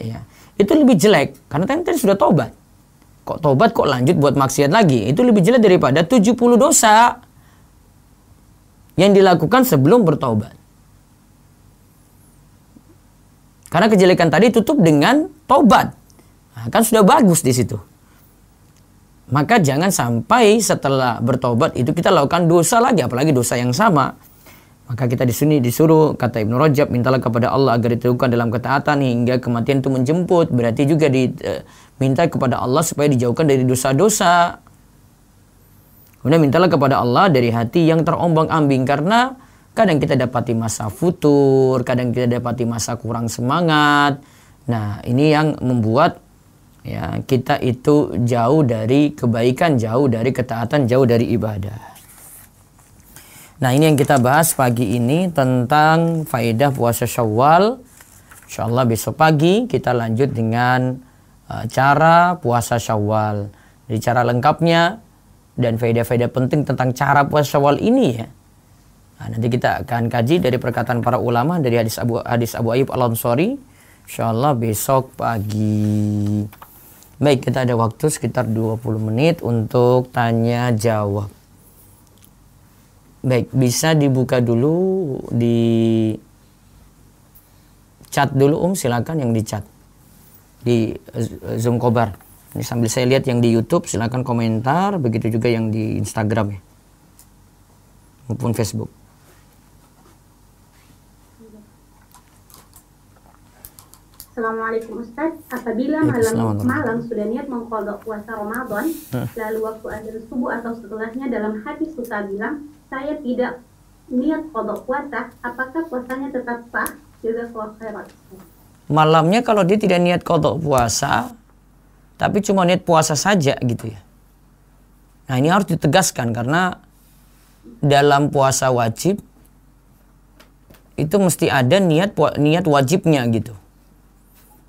ya, itu lebih jelek. Karena tadi sudah tobat. Kok tobat kok lanjut buat maksiat lagi? Itu lebih jelek daripada 70 dosa yang dilakukan sebelum bertobat. Karena kejelekan tadi tutup dengan tobat. Nah, kan sudah bagus di situ. Maka jangan sampai setelah bertobat itu kita lakukan dosa lagi, apalagi dosa yang sama. Maka kita di sini disuruh, kata Ibnu Rajab, mintalah kepada Allah agar diteguhkan dalam ketaatan hingga kematian itu menjemput. Berarti juga diminta kepada Allah supaya dijauhkan dari dosa-dosa. Kemudian mintalah kepada Allah dari hati yang terombang-ambing, karena kadang kita dapati masa futur, kadang kita dapati masa kurang semangat. Nah, ini yang membuat ya kita itu jauh dari kebaikan, jauh dari ketaatan, jauh dari ibadah. Nah, ini yang kita bahas pagi ini tentang faedah puasa Syawal. Insyaallah besok pagi kita lanjut dengan cara puasa Syawal. Jadi cara lengkapnya dan faedah-faedah penting tentang cara puasa Syawal ini ya. Nah, nanti kita akan kaji dari perkataan para ulama dari hadis Abu Ayyub Al-Ansari. Insyaallah besok pagi. Baik, kita ada waktu sekitar 20 menit untuk tanya jawab. Baik, bisa dibuka dulu di chat dulu silakan yang di chat. Di Zoom Kobar. Ini sambil saya lihat yang di YouTube silakan komentar, begitu juga yang di Instagram ya. Maupun Facebook. Assalamualaikum Ustaz. Apabila malam sudah niat mengqadha puasa Ramadan, lalu waktu azan subuh atau setelahnya dalam hati suka bilang, saya tidak niat qadha puasa, apakah puasanya tetap sah? Jazakallahu khairan. Malamnya kalau dia tidak niat qadha puasa, tapi cuma niat puasa saja gitu ya. Nah, ini harus ditegaskan karena dalam puasa wajib itu mesti ada niat wajibnya gitu.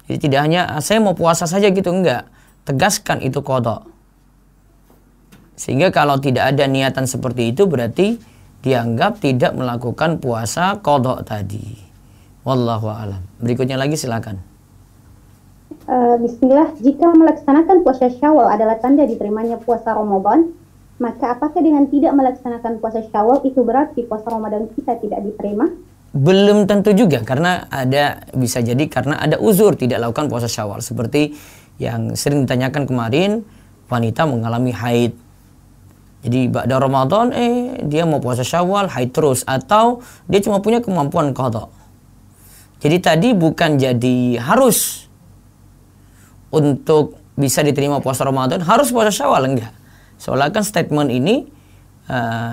Jadi tidak hanya saya mau puasa saja gitu, enggak. Tegaskan itu qadha. Sehingga kalau tidak ada niatan seperti itu berarti dianggap tidak melakukan puasa qadha tadi. Wallahu a'lam. Berikutnya lagi silakan. Bismillah, jika melaksanakan puasa Syawal adalah tanda diterimanya puasa Ramadan, maka apakah dengan tidak melaksanakan puasa Syawal itu berarti puasa Ramadan kita tidak diterima? Belum tentu juga, karena bisa jadi karena ada uzur tidak lakukan puasa Syawal, seperti yang sering ditanyakan kemarin, wanita mengalami haid. Jadi ba'da Ramadan dia mau puasa Syawal haid terus, atau dia cuma punya kemampuan qada. Jadi tadi bukan jadi harus untuk bisa diterima puasa Ramadan harus puasa Syawal, enggak. Soalnya kan statement ini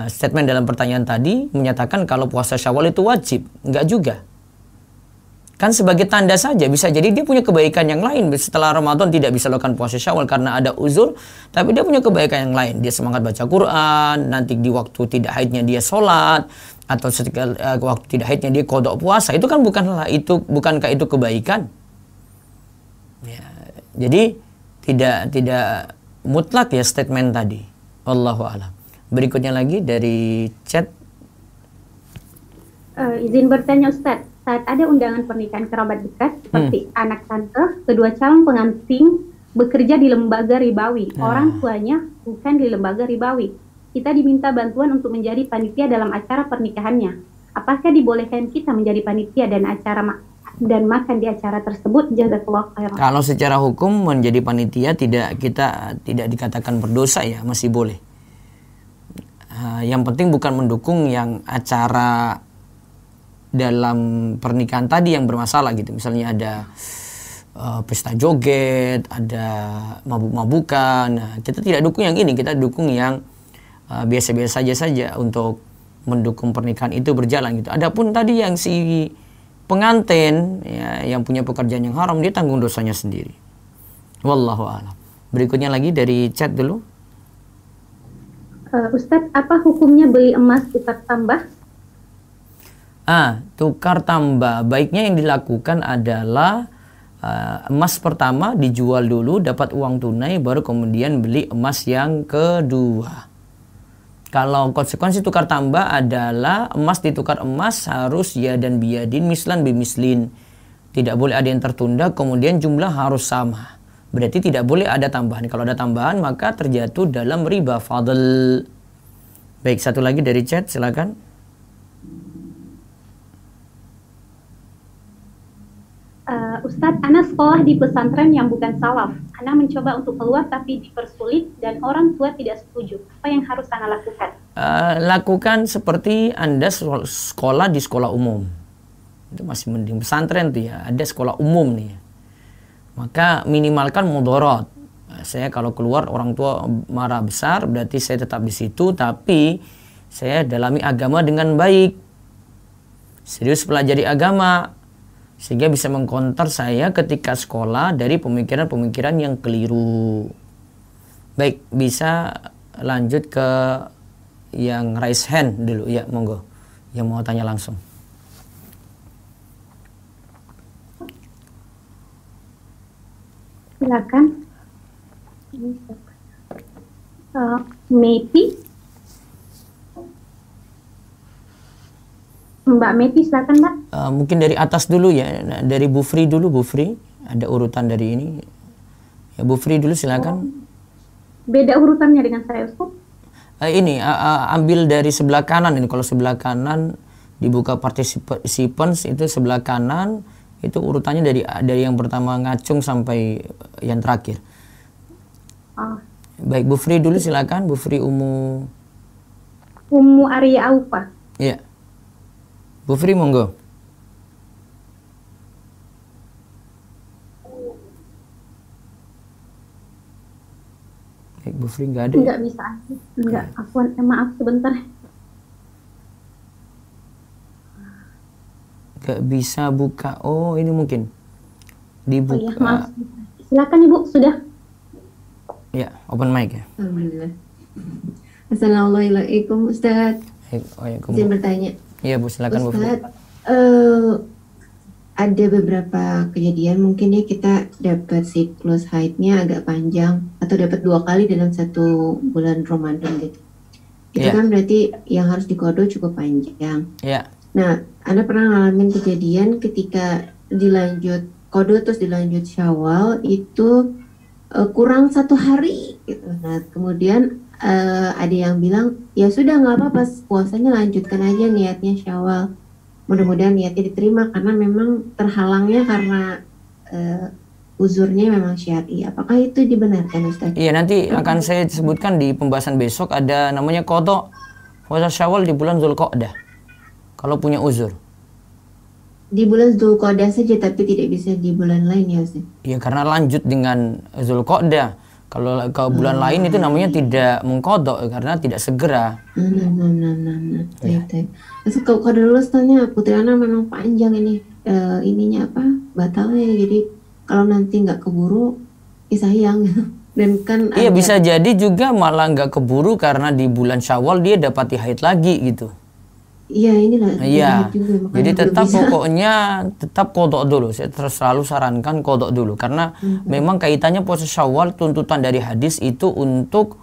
statement dalam pertanyaan tadi menyatakan kalau puasa Syawal itu wajib, enggak juga. Kan sebagai tanda saja, bisa jadi dia punya kebaikan yang lain. Setelah Ramadan tidak bisa lakukan puasa Syawal karena ada uzur, tapi dia punya kebaikan yang lain. Dia semangat baca Quran, nanti di waktu tidak haidnya dia sholat, atau waktu tidak haidnya dia qada puasa. Itu kan bukankah itu kebaikan? Ya, jadi tidak mutlak ya statement tadi. Wallahu a'lam. Berikutnya lagi dari chat. Izin bertanya Ustadz, saat ada undangan pernikahan kerabat dekat seperti anak tante, kedua calon pengantin bekerja di lembaga ribawi, orang tuanya bukan di lembaga ribawi. Kita diminta bantuan untuk menjadi panitia dalam acara pernikahannya. Apakah dibolehkan kita menjadi panitia dan makan di acara tersebut? Jazakallahu khairan. Kalau secara hukum menjadi panitia kita tidak dikatakan berdosa ya, masih boleh. Yang penting bukan mendukung yang acara dalam pernikahan tadi yang bermasalah gitu. Misalnya ada pesta joget, ada mabuk-mabukan. Nah, kita tidak dukung yang ini, kita dukung yang biasa-biasa saja untuk mendukung pernikahan itu berjalan gitu. Adapun tadi yang si pengantin ya, yang punya pekerjaan yang haram, dia tanggung dosanya sendiri. Wallahu a'lam. Berikutnya lagi dari chat dulu. Ustadz, apa hukumnya beli emas tukar tambah? Tukar tambah. Baiknya yang dilakukan adalah emas pertama dijual dulu, dapat uang tunai, baru kemudian beli emas yang kedua. Kalau konsekuensi tukar tambah adalah emas ditukar emas harus ya dan biyadin, mislan bimislin. Tidak boleh ada yang tertunda, kemudian jumlah harus sama. Berarti tidak boleh ada tambahan. Kalau ada tambahan maka terjatuh dalam riba fadl. Baik, satu lagi dari chat, silakan. Ustadz, Ana sekolah di pesantren yang bukan salaf. Ana mencoba untuk keluar tapi dipersulit dan orang tua tidak setuju. Apa yang harus Ana lakukan? Lakukan seperti Anda sekolah di sekolah umum. Itu masih mending. Pesantren tuh ya, ada sekolah umum nih. Maka minimalkan mudharat. Saya kalau keluar orang tua marah besar, berarti saya tetap di situ, tapi saya dalami agama dengan baik. Serius pelajari agama. Sehingga bisa mengkonter saya ketika sekolah dari pemikiran-pemikiran yang keliru. Baik, bisa lanjut ke yang raise hand dulu. Ya, monggo. Yang mau tanya langsung. Silakan. Mepi. Mbak Meti, silakan Mbak. Mungkin dari atas dulu ya, dari Bu Fri dulu, Bu Fri. Ada urutan dari ini. Ya, Bu Fri dulu silakan. Beda urutannya dengan saya, Ustaz. Ambil dari sebelah kanan ini. Kalau sebelah kanan dibuka participants itu sebelah kanan, itu urutannya dari yang pertama ngacung sampai yang terakhir. Baik, Bu Fri dulu silakan. Bu Fri Ummu Arya Aufa. Iya. Bu Fri, monggo. Baik, Bu Fri nggak ada. Nggak bisa. Nggak, maaf sebentar. Nggak bisa buka. Oh, ini mungkin dibuka. Oh iya, maaf. Silakan Ibu, sudah. Ya, open mic ya. Alhamdulillah. Assalamualaikum Ustaz. Izin bertanya. Iya Bu, silakan Bu. Ustaz, ada beberapa kejadian mungkin ya kita dapat siklus haidnya agak panjang atau dapat 2 kali dalam 1 bulan Ramadan gitu. Itu kan berarti yang harus diqodo cukup panjang. Iya. Nah, Anda pernah ngalamin kejadian ketika dilanjut qodo terus dilanjut Syawal itu kurang 1 hari gitu. Nah, kemudian ada yang bilang ya sudah nggak apa-apa, puasanya lanjutkan aja niatnya Syawal, mudah-mudahan niatnya diterima karena memang terhalangnya karena uzurnya memang syar'i. Apakah itu dibenarkan Ustaz? Iya, nanti akan saya sebutkan di pembahasan besok, ada namanya qadha puasa Syawal di bulan Dzulqa'dah kalau punya uzur. Di bulan Dzulqa'dah saja tapi tidak bisa di bulan lain ya Ustaz? Iya, karena lanjut dengan Dzulqa'dah. Kalau ke bulan lain itu namanya tidak mengqadha karena tidak segera. Baik. Terus kalau dulu Ustaznya Putri Ana memang panjang ini ininya apa batalnya, jadi kalau nanti nggak keburu sayang. Dan kan iya bisa jadi juga malah nggak keburu karena di bulan Syawal dia dapati haid lagi gitu. Iya inilah. Iya. Juga, jadi tetap pokoknya tetap qadha dulu. Saya selalu sarankan qadha dulu karena memang kaitannya puasa Syawal, tuntutan dari hadis itu untuk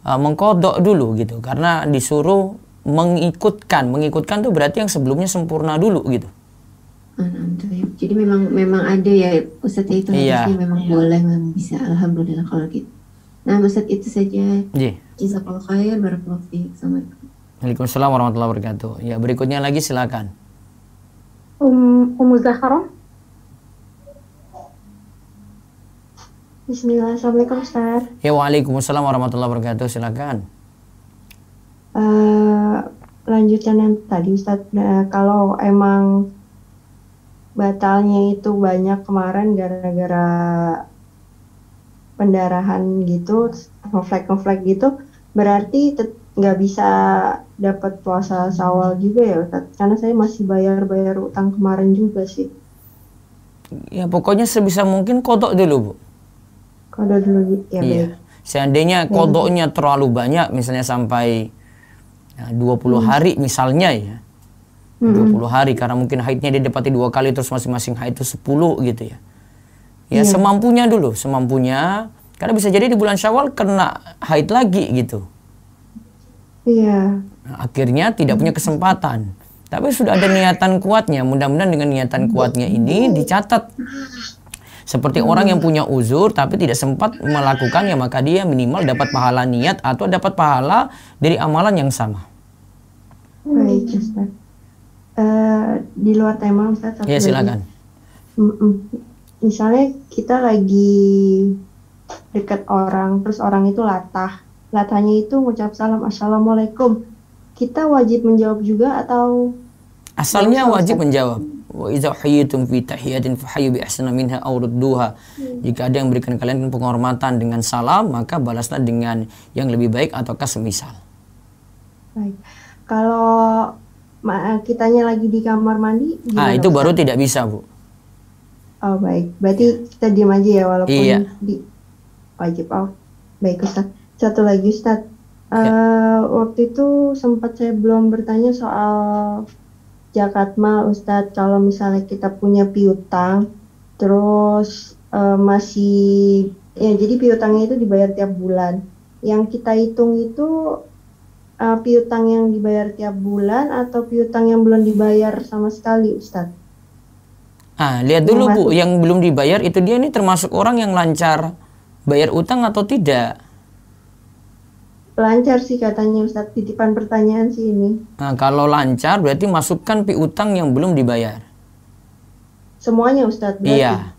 mengqadha dulu gitu. Karena disuruh mengikutkan tuh berarti yang sebelumnya sempurna dulu gitu. Jadi memang ada ya Ustadz itu harusnya memang boleh, memang bisa. Alhamdulillah kalau gitu. Nah Ustadz itu saja. Jazakallahu khair, barakallahu fiik. Assalamualaikum. Waalaikumsalam warahmatullahi wabarakatuh. Ya, berikutnya lagi silakan. Ummu Zahra. Bismillah. Assalamualaikum Ustaz. Ya, waalaikumsalam warahmatullahi wabarakatuh. Silakan. Lanjutan yang tadi Ustaz, kalau emang batalnya itu banyak kemarin gara-gara pendarahan gitu, ngeflek gitu, berarti nggak bisa dapat puasa Syawal juga ya Ustaz? Karena saya masih bayar utang kemarin juga sih. Ya pokoknya sebisa mungkin qadha dulu Bu. Qadha dulu ya. Iya. Baik. Seandainya qadhanya terlalu banyak, misalnya sampai 20 hari misalnya ya. 20 hari karena mungkin haidnya dia dapati 2 kali terus masing-masing haid itu 10 gitu ya. Ya semampunya dulu, semampunya. Karena bisa jadi di bulan Syawal kena haid lagi gitu. Iya. Nah, akhirnya tidak punya kesempatan. Tapi sudah ada niatan kuatnya. Mudah-mudahan dengan niatan kuatnya ini dicatat. Seperti orang yang punya uzur tapi tidak sempat melakukannya, maka dia minimal dapat pahala niat atau dapat pahala dari amalan yang sama. Baik Ustaz. Di luar tema Ustaz. Ya silakan. Misalnya kita lagi dekat orang, terus orang itu latahnya itu ngucap salam assalamualaikum, kita wajib menjawab juga atau asalnya wajib menjawab. Wa idza hayyitum fi tahiyatin fahayyu bi ahsana minha aw rudduha. Jika ada yang memberikan kalian penghormatan dengan salam, maka balaslah dengan yang lebih baik ataukah semisal. Baik. Kalau kitanya lagi di kamar mandi gimana? Itu baru tidak bisa, Bu. Oh, baik. Berarti kita diam aja ya walaupun wajib. Oh, baik Ustaz. Satu lagi Ustaz, waktu itu sempat saya belum bertanya soal zakat mal Ustaz. Kalau misalnya kita punya piutang, terus masih, ya jadi piutangnya itu dibayar tiap bulan. Yang kita hitung itu piutang yang dibayar tiap bulan atau piutang yang belum dibayar sama sekali Ustaz? Lihat dulu Bu, yang belum dibayar itu dia ini termasuk orang yang lancar bayar utang atau tidak? Lancar sih katanya Ustadz, titipan pertanyaan sih ini. Nah, kalau lancar berarti masukkan piutang yang belum dibayar. Semuanya Ustadz berarti? Iya.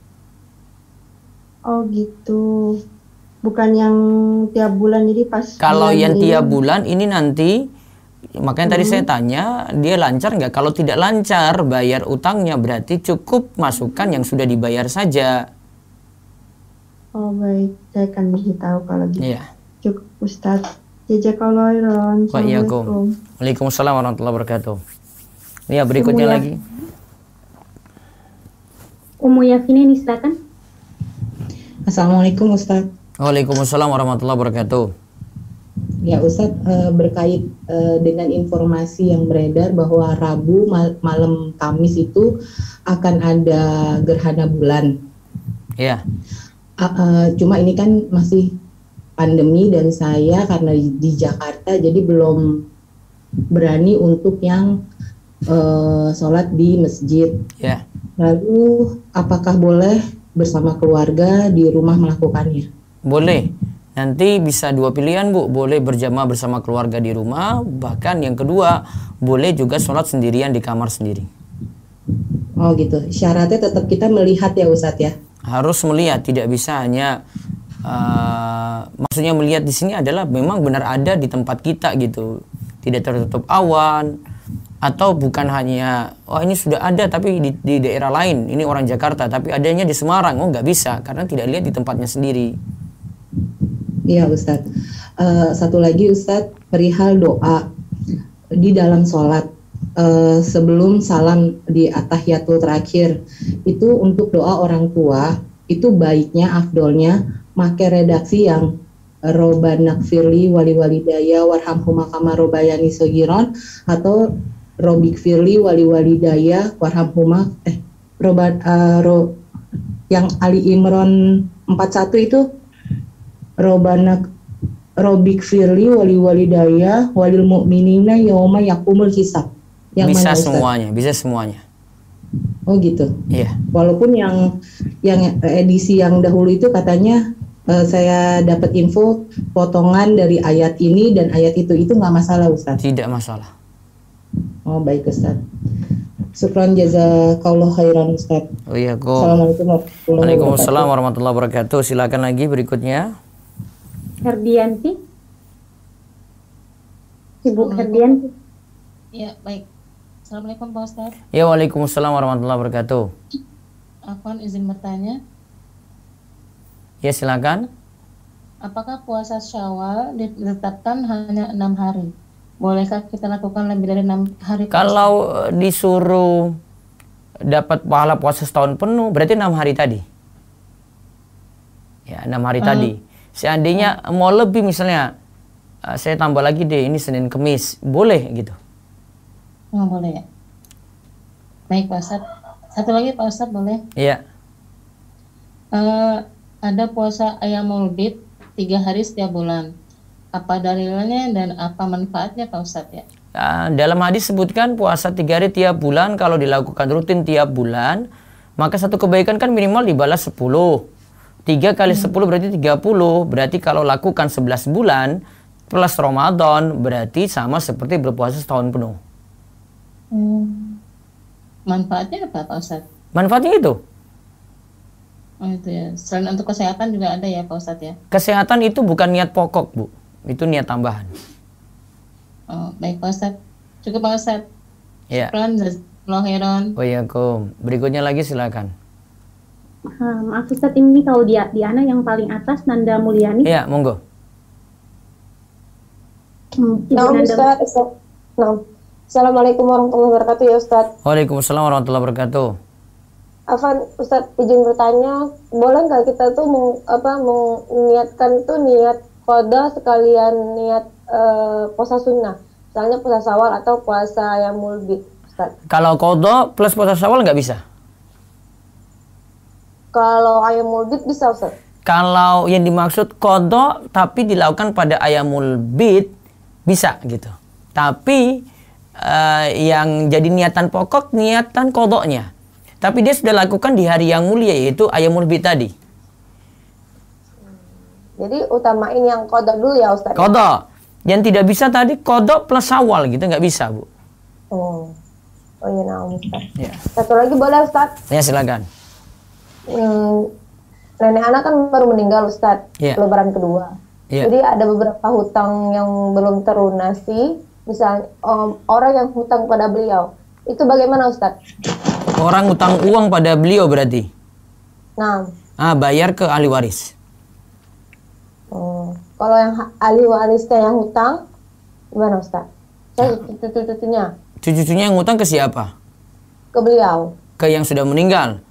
Oh gitu. Bukan yang tiap bulan, jadi pas. Kalau yang tiap bulan ini nanti, makanya tadi saya tanya, dia lancar nggak? Kalau tidak lancar bayar utangnya berarti cukup masukkan yang sudah dibayar saja. Oh baik, saya akan beritahu kalau gitu. Iya. Cukup Ustadz. Jazakallahu khairan. Assalamualaikum. Waalaikumsalam warahmatullahi wabarakatuh. Ya, berikutnya lagi. Ummu Yasmin, silakan. Assalamualaikum Ustaz. Waalaikumsalam warahmatullahi wabarakatuh. Ya Ustaz, berkait dengan informasi yang beredar bahwa Rabu malam Kamis itu akan ada gerhana bulan. Iya. Cuma ini kan masih pandemi dan saya karena di Jakarta jadi belum berani untuk yang sholat di masjid. Ya. Lalu apakah boleh bersama keluarga di rumah melakukannya? Boleh. Nanti bisa dua pilihan Bu, boleh berjamaah bersama keluarga di rumah, bahkan yang kedua boleh juga sholat sendirian di kamar sendiri. Oh gitu. Syaratnya tetap kita melihat ya Ustadz ya? Harus melihat, tidak bisa hanya maksudnya melihat di sini adalah memang benar ada di tempat kita gitu, tidak tertutup awan, atau bukan hanya ini sudah ada tapi di daerah lain, ini orang Jakarta tapi adanya di Semarang, nggak bisa karena tidak lihat di tempatnya sendiri. Iya Ustadz. Satu lagi Ustadz, perihal doa di dalam sholat sebelum salam di atahiyatul terakhir itu untuk doa orang tua itu baiknya afdolnya make redaksi yang Robbana gfirli wali walidaya warhamhuma kama robbayani shagiran atau Robbik firli wali walidaya warhamhuma yang Ali Imran 41 itu Robbana Robbik firli wali walidaya walil mu'minina yauma yakumul hisab. Yang bisa mana, semuanya, bisa semuanya. Oh gitu. Iya. Walaupun yang edisi yang dahulu itu katanya saya dapat info potongan dari ayat ini dan ayat itu nggak masalah Ustaz. Tidak masalah. Oh baik Ustaz. Syukran jazakallahu khairan Ustaz. Oh iya, Assalamualaikum warahmatullahi wabarakatuh. Waalaikumsalam warahmatullahi wabarakatuh. Silakan lagi berikutnya. Herdianti. Ibu Herdianti. Ya, baik. Assalamualaikum Pak Ustaz. Ya, waalaikumsalam warahmatullahi wabarakatuh. Afwan izin bertanya. Ya, silakan. Apakah puasa Syawal ditetapkan hanya 6 hari? Bolehkah kita lakukan lebih dari 6 hari? Kalau disuruh dapat pahala puasa setahun penuh, berarti 6 hari tadi. Ya, 6 hari tadi. Seandainya mau lebih misalnya, saya tambah lagi deh, ini Senin Kemis, boleh gitu. Oh, boleh ya. Baik Pak Ustadz. Satu lagi Pak Ustadz boleh? Iya. Ada puasa Ayyamul Bid 3 hari setiap bulan. Apa dalilnya dan apa manfaatnya Pak Ustadz ya? Dalam hadis sebutkan puasa 3 hari tiap bulan, kalau dilakukan rutin tiap bulan, maka satu kebaikan kan minimal dibalas 10. 3 kali 10 berarti 30. Berarti kalau lakukan 11 bulan plus Ramadan berarti sama seperti berpuasa setahun penuh. Manfaatnya apa Pak Ustadz? Manfaatnya itu? Oh itu ya. Selain untuk kesehatan juga ada ya Pak Ustadz ya? Kesehatan itu bukan niat pokok Bu, itu niat tambahan. Oh baik Pak Ustadz. Cukup Pak Ustadz. Ya. Waalaikumsalam. Berikutnya lagi silakan. Maaf Ustadz, ini kalau di Ana yang paling atas Nanda Mulyani. Iya, monggo. Ustadz. Assalamualaikum warahmatullahi wabarakatuh ya Ustadz. Waalaikumsalam warahmatullahi wabarakatuh. Afan Ustadz, izin bertanya, boleh nggak kita tuh meniatkan tuh niat qada sekalian niat puasa sunnah, misalnya puasa Syawal atau puasa Ayyamul Bid, Ustadz? Kalau qada plus puasa Syawal nggak bisa. Kalau Ayyamul Bid bisa Ustadz. Kalau yang dimaksud qada tapi dilakukan pada Ayyamul Bid bisa gitu. Tapi yang jadi niatan pokok niatan qadanya. Tapi dia sudah lakukan di hari yang mulia yaitu Ayyamul Bid tadi. Jadi utamain yang qada dulu ya Ustaz. Qada. Yang tidak bisa tadi qada plus Syawal gitu nggak bisa Bu. Oh iya nah Ustaz. Ya. Satu lagi boleh Ustaz? Ya silakan. Nenek anak kan baru meninggal Ustaz. Lebaran kedua. Jadi ada beberapa hutang yang belum terlunasi. Misalnya orang yang hutang pada beliau. Itu bagaimana Ustaz? Orang hutang uang pada beliau berarti? Nah. Bayar ke ahli waris. Kalau yang ahli warisnya yang hutang, gimana Ustaz? Saya cucu-cucunya. Cucu-cucunya yang hutang ke siapa? Ke beliau. Ke yang sudah meninggal?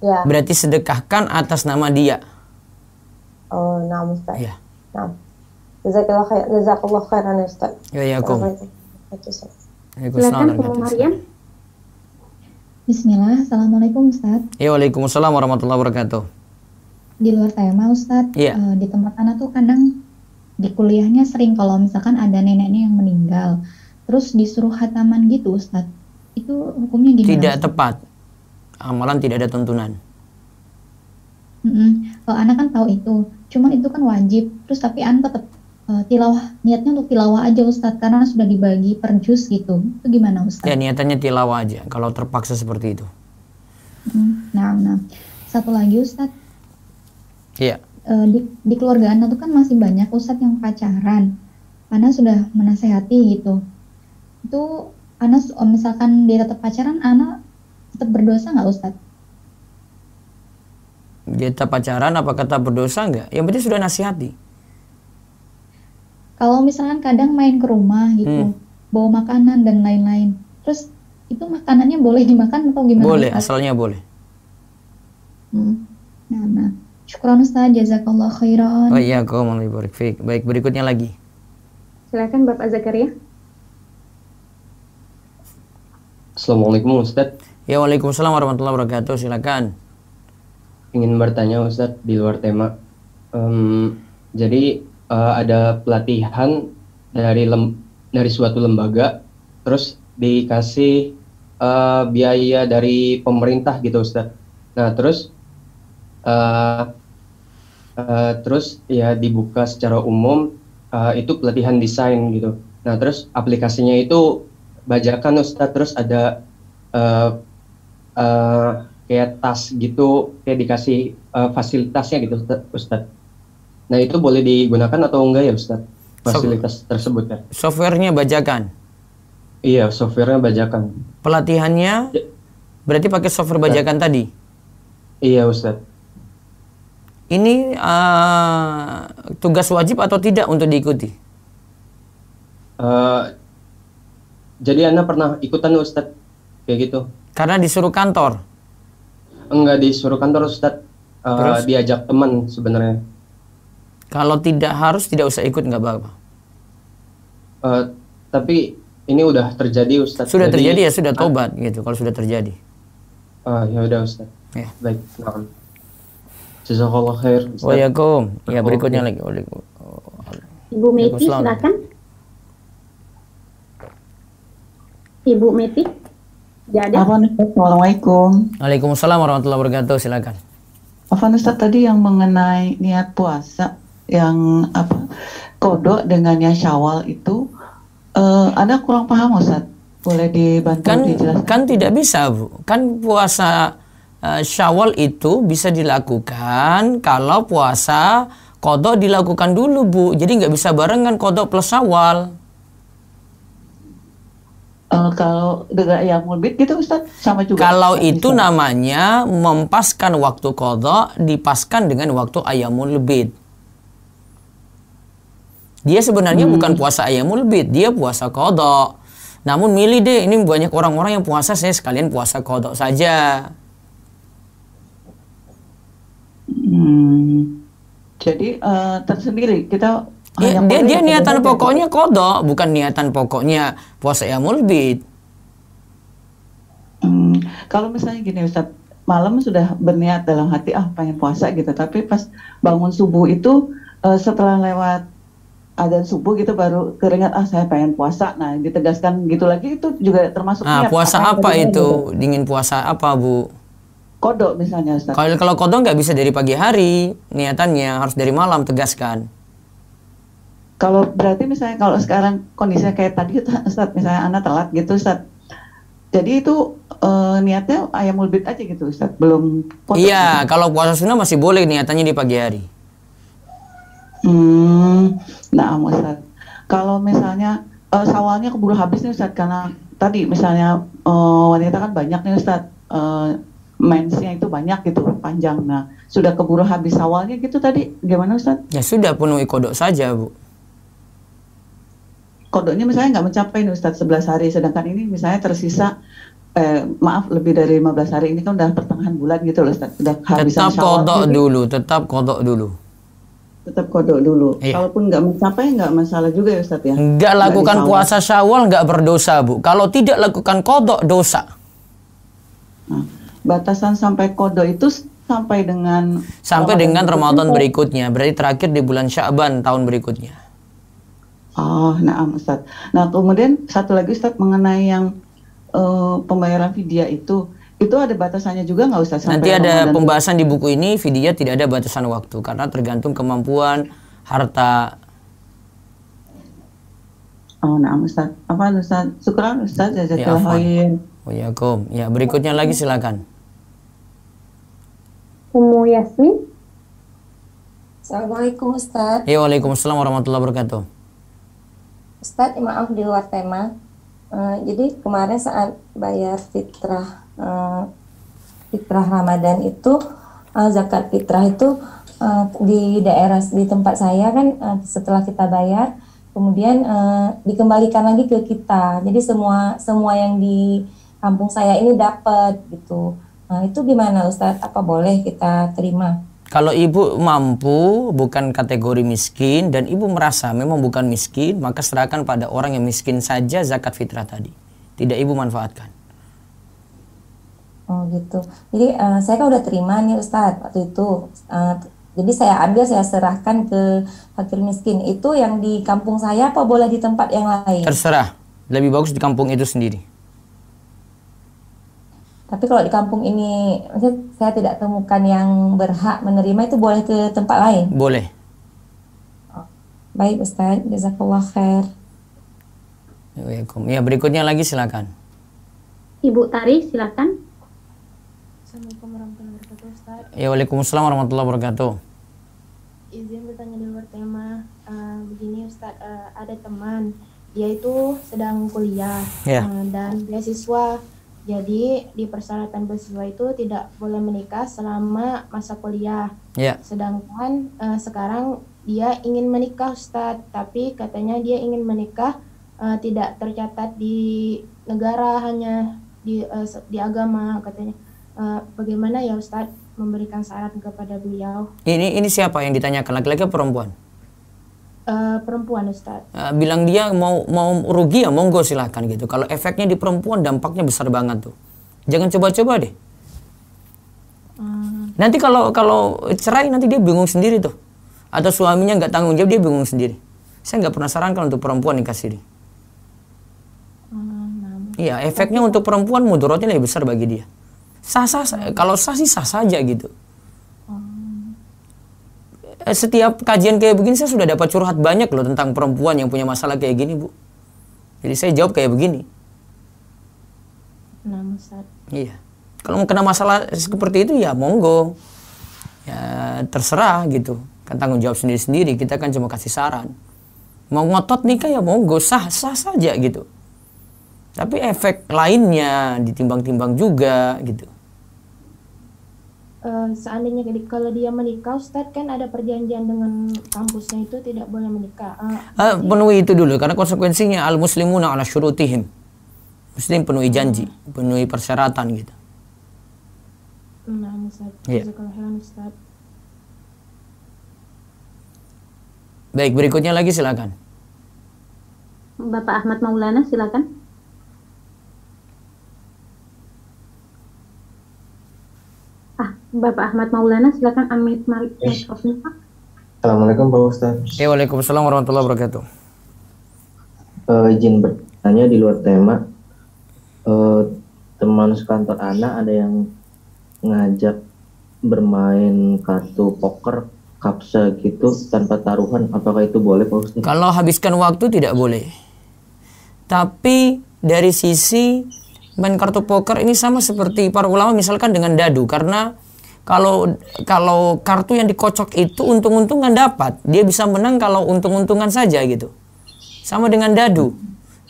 Ya. Berarti sedekahkan atas nama dia. Oh, nah Ustaz. Ya. Nah. Jazakallah khairan Ustaz. Ya, silakan Bu Maryam. Bismillah, Assalamualaikum Ustaz. Ya, waalaikumsalam warahmatullahi wabarakatuh. Di luar tema Ustaz, di tempat anak tuh kadang di kuliahnya sering kalau misalkan ada neneknya yang meninggal, terus disuruh khataman gitu Ustaz, itu hukumnya gimana? Tidak Ustaz? tepat, amalan tidak ada tuntunan. Kalau anak kan tahu itu, cuman itu kan wajib, terus tapi anak tetap tilawah, niatnya untuk tilawah aja Ustaz, karena sudah dibagi per juz gitu, itu gimana Ustaz? Ya niatannya tilawah aja, kalau terpaksa seperti itu. Nah, satu lagi Ustadz. Iya. Di keluarga Ana tuh kan masih banyak Ustadz yang pacaran. Ana sudah menasehati gitu. Itu Ana misalkan dia tetap pacaran, Ana tetap berdosa nggak Ustadz? Dia tetap pacaran apa kata berdosa nggak? Yang penting sudah nasihati. Kalau misalkan kadang main ke rumah gitu, bawa makanan dan lain-lain, terus itu makanannya boleh dimakan atau gimana? Boleh, Ustaz? asalnya boleh. Nah, syukran Ustaz, jazakallah khairan. Oh iya, kau mau barik fik. Baik, berikutnya lagi. Silakan Bapak Zakaria. Assalamualaikum Ustaz. Ya, waalaikumsalam warahmatullahi wabarakatuh. Silakan. Ingin bertanya Ustaz di luar tema. Jadi ada pelatihan dari suatu lembaga, terus dikasih biaya dari pemerintah gitu Ustaz. Nah terus ya dibuka secara umum, itu pelatihan desain gitu. Nah terus aplikasinya itu bajakan Ustaz, terus ada kayak tas gitu, kayak dikasih fasilitasnya gitu Ustaz. Nah itu boleh digunakan atau enggak ya Ustaz, fasilitas tersebut ya? Softwarenya bajakan? Iya, softwarenya bajakan. Pelatihannya berarti pakai software bajakan tadi? Iya Ustaz. Ini tugas wajib atau tidak untuk diikuti? Jadi Anda pernah ikutan Ustaz kayak gitu? Karena disuruh kantor? Enggak disuruh kantor Ustaz, diajak teman sebenarnya. Kalau tidak harus, tidak usah ikut, nggak apa-apa. Tapi ini udah terjadi Ustaz. Sudah terjadi ya, sudah tobat gitu kalau sudah terjadi. Ya udah Ustaz. Ya. Baik, jazakallah khair Ustaz. Waalaikumsalam. Ya, berikutnya lagi. Ibu Meti, silakan. Ibu Meti. Assalamualaikum. Waalaikumsalam warahmatullahi wabarakatuh. Silakan. Afan Ustaz, tadi yang mengenai niat puasa yang kodok dengan yang Syawal itu, Anda kurang paham Ustaz. Boleh dibantu dijelaskan? Kan tidak bisa Bu. Kan puasa Syawal itu bisa dilakukan kalau puasa kodok dilakukan dulu Bu. Jadi nggak bisa barengan kodok plus Syawal. Kalau dengan Ayyamul Bid gitu Ustaz, sama juga. Kalau itu namanya mempaskan waktu qadha dipaskan dengan waktu Ayyamul Bid. Dia sebenarnya bukan puasa Ayyamul Bid, dia puasa qadha. Namun milih deh, ini banyak orang-orang yang puasa, saya sekalian puasa qadha saja. Jadi tersendiri kita dia niatan pokoknya qadha, bukan niatan pokoknya puasa Ayyamul Bid. Kalau misalnya gini Ustaz, malam sudah berniat dalam hati pengen puasa gitu, tapi pas bangun subuh itu setelah lewat adzan subuh gitu baru keringat saya pengen puasa. Nah, ditegaskan gitu lagi itu juga termasuk niat. Puasa apa itu? Dingin puasa apa, Bu? Kodok misalnya Ustaz. Kalau kodok nggak bisa dari pagi hari, niatannya harus dari malam, tegaskan. Kalau berarti misalnya kalau sekarang kondisinya kayak tadi Ustaz, misalnya anak telat gitu Ustaz. Jadi itu niatnya Ayyamul Bid aja gitu Ustaz, belum kodok. Iya, kalau puasa sunnah masih boleh niatannya di pagi hari. Nah Ustaz, kalau misalnya Syawalnya keburu habis nih Ustaz, karena tadi misalnya wanita kan banyak nih Ustaz, mensnya itu banyak gitu, panjang. Nah, sudah keburu habis Syawalnya gitu tadi, gimana Ustaz? Ya sudah, penuhi kodok saja Bu. Kodoknya misalnya nggak mencapai nih Ustaz 11 hari, sedangkan ini misalnya tersisa lebih dari 15 hari, ini kan udah pertengahan bulan gitu loh Ustaz, udah habisan Syawal. Tetap kodok dulu. Tetap kodok dulu. Iya. Kalaupun nggak mencapai nggak masalah juga ya Ustaz ya. Nggak lakukan puasa Syawal nggak berdosa Bu. Kalau tidak lakukan kodok dosa. Nah, batasan sampai kodok itu sampai dengan Ramadan berikutnya. Berarti terakhir di bulan Sya'ban tahun berikutnya. Nah Ustaz. Nah kemudian satu lagi Ustaz mengenai yang pembayaran fidyah itu ada batasannya juga nggak Ustaz? Nanti ada pembahasan di buku ini, fidyah tidak ada batasan waktu karena tergantung kemampuan harta. Nah Ustaz, apa Ustaz? Syukran Ustaz, jazakallahu khair. Ya berikutnya lagi silakan. Ummu Yasmin. Assalamualaikum Ustaz. Ya, waalaikumsalam warahmatullahi wabarakatuh. Ustaz, maaf di luar tema. Jadi kemarin saat bayar fitrah Ramadan itu, zakat fitrah itu di daerah di tempat saya kan setelah kita bayar kemudian dikembalikan lagi ke kita. Jadi semua yang di kampung saya ini dapat gitu. Nah, itu gimana Ustaz? Apa boleh kita terima? Kalau ibu mampu, bukan kategori miskin, dan ibu merasa memang bukan miskin, maka serahkan pada orang yang miskin saja zakat fitrah tadi. Tidak ibu manfaatkan. Oh gitu. Jadi saya kan udah terima nih Ustadz waktu itu. Jadi saya ambil, saya serahkan ke fakir miskin. Itu yang di kampung saya apa boleh di tempat yang lain? Terserah. Lebih bagus di kampung itu sendiri. Tapi kalau di kampung ini saya tidak temukan yang berhak menerima, itu boleh ke tempat lain? Boleh. Baik Ustaz, jazakallah khair. Ya, berikutnya lagi silakan. Ibu Tari silakan. Assalamualaikum warahmatullahi wabarakatuh Ustaz. Ya, waalaikumsalam warahmatullahi wabarakatuh. Izin bertanya di luar tema. Begini Ustaz, ada teman, dia itu sedang kuliah dan beasiswa. Jadi di persyaratan beasiswa itu tidak boleh menikah selama masa kuliah. Sedangkan sekarang dia ingin menikah Ustadz, tapi katanya dia ingin menikah tidak tercatat di negara, hanya di agama katanya. Bagaimana ya Ustadz memberikan saran kepada beliau? Ini siapa yang ditanyakan, laki-laki atau perempuan? Perempuan Ustadz. Bilang dia mau rugi ya monggo silahkan gitu. Kalau efeknya di perempuan dampaknya besar banget tuh. Jangan coba-coba deh. Nanti kalau cerai nanti dia bingung sendiri tuh. Atau suaminya nggak tanggung jawab, dia bingung sendiri. Saya nggak pernah sarankan untuk perempuan nikah siri. Iya, efeknya untuk perempuan mudaratnya lebih besar bagi dia. Kalau sah sih sah saja gitu. Setiap kajian kayak begini saya sudah dapat curhat banyak loh tentang perempuan yang punya masalah kayak gini, Bu. Jadi saya jawab kayak begini. Nah, Ustaz. Iya. Kalau mau kena masalah seperti itu ya monggo. Ya terserah gitu. Kan tanggung jawab sendiri-sendiri, kita kan cuma kasih saran. Mau ngotot nikah ya monggo, sah saja gitu. Tapi efek lainnya ditimbang-timbang juga gitu. Seandainya kalau dia menikah Ustadz, kan ada perjanjian dengan kampusnya itu tidak boleh menikah. Penuhi itu dulu karena konsekuensinya al muslimuna ala syurutihim. Muslim penuhi janji, penuhi persyaratan gitu. Nah, Ustadz. Ustadz. Baik, berikutnya lagi silakan. Bapak Ahmad Maulana silakan. Bapak Ahmad Maulana silakan unmute mic-nya. Assalamualaikum Pak Ustaz. Waalaikumsalam warahmatullahi wabarakatuh. Izin bertanya di luar tema. Teman sekantor anak ada yang ngajak bermain kartu poker kapsa gitu tanpa taruhan, apakah itu boleh Pak Ustaz? Kalau habiskan waktu tidak boleh. Tapi dari sisi main kartu poker ini sama seperti para ulama misalkan dengan dadu, karena kalau kartu yang dikocok itu untung-untungan dapat, dia bisa menang kalau untung-untungan saja gitu. Sama dengan dadu.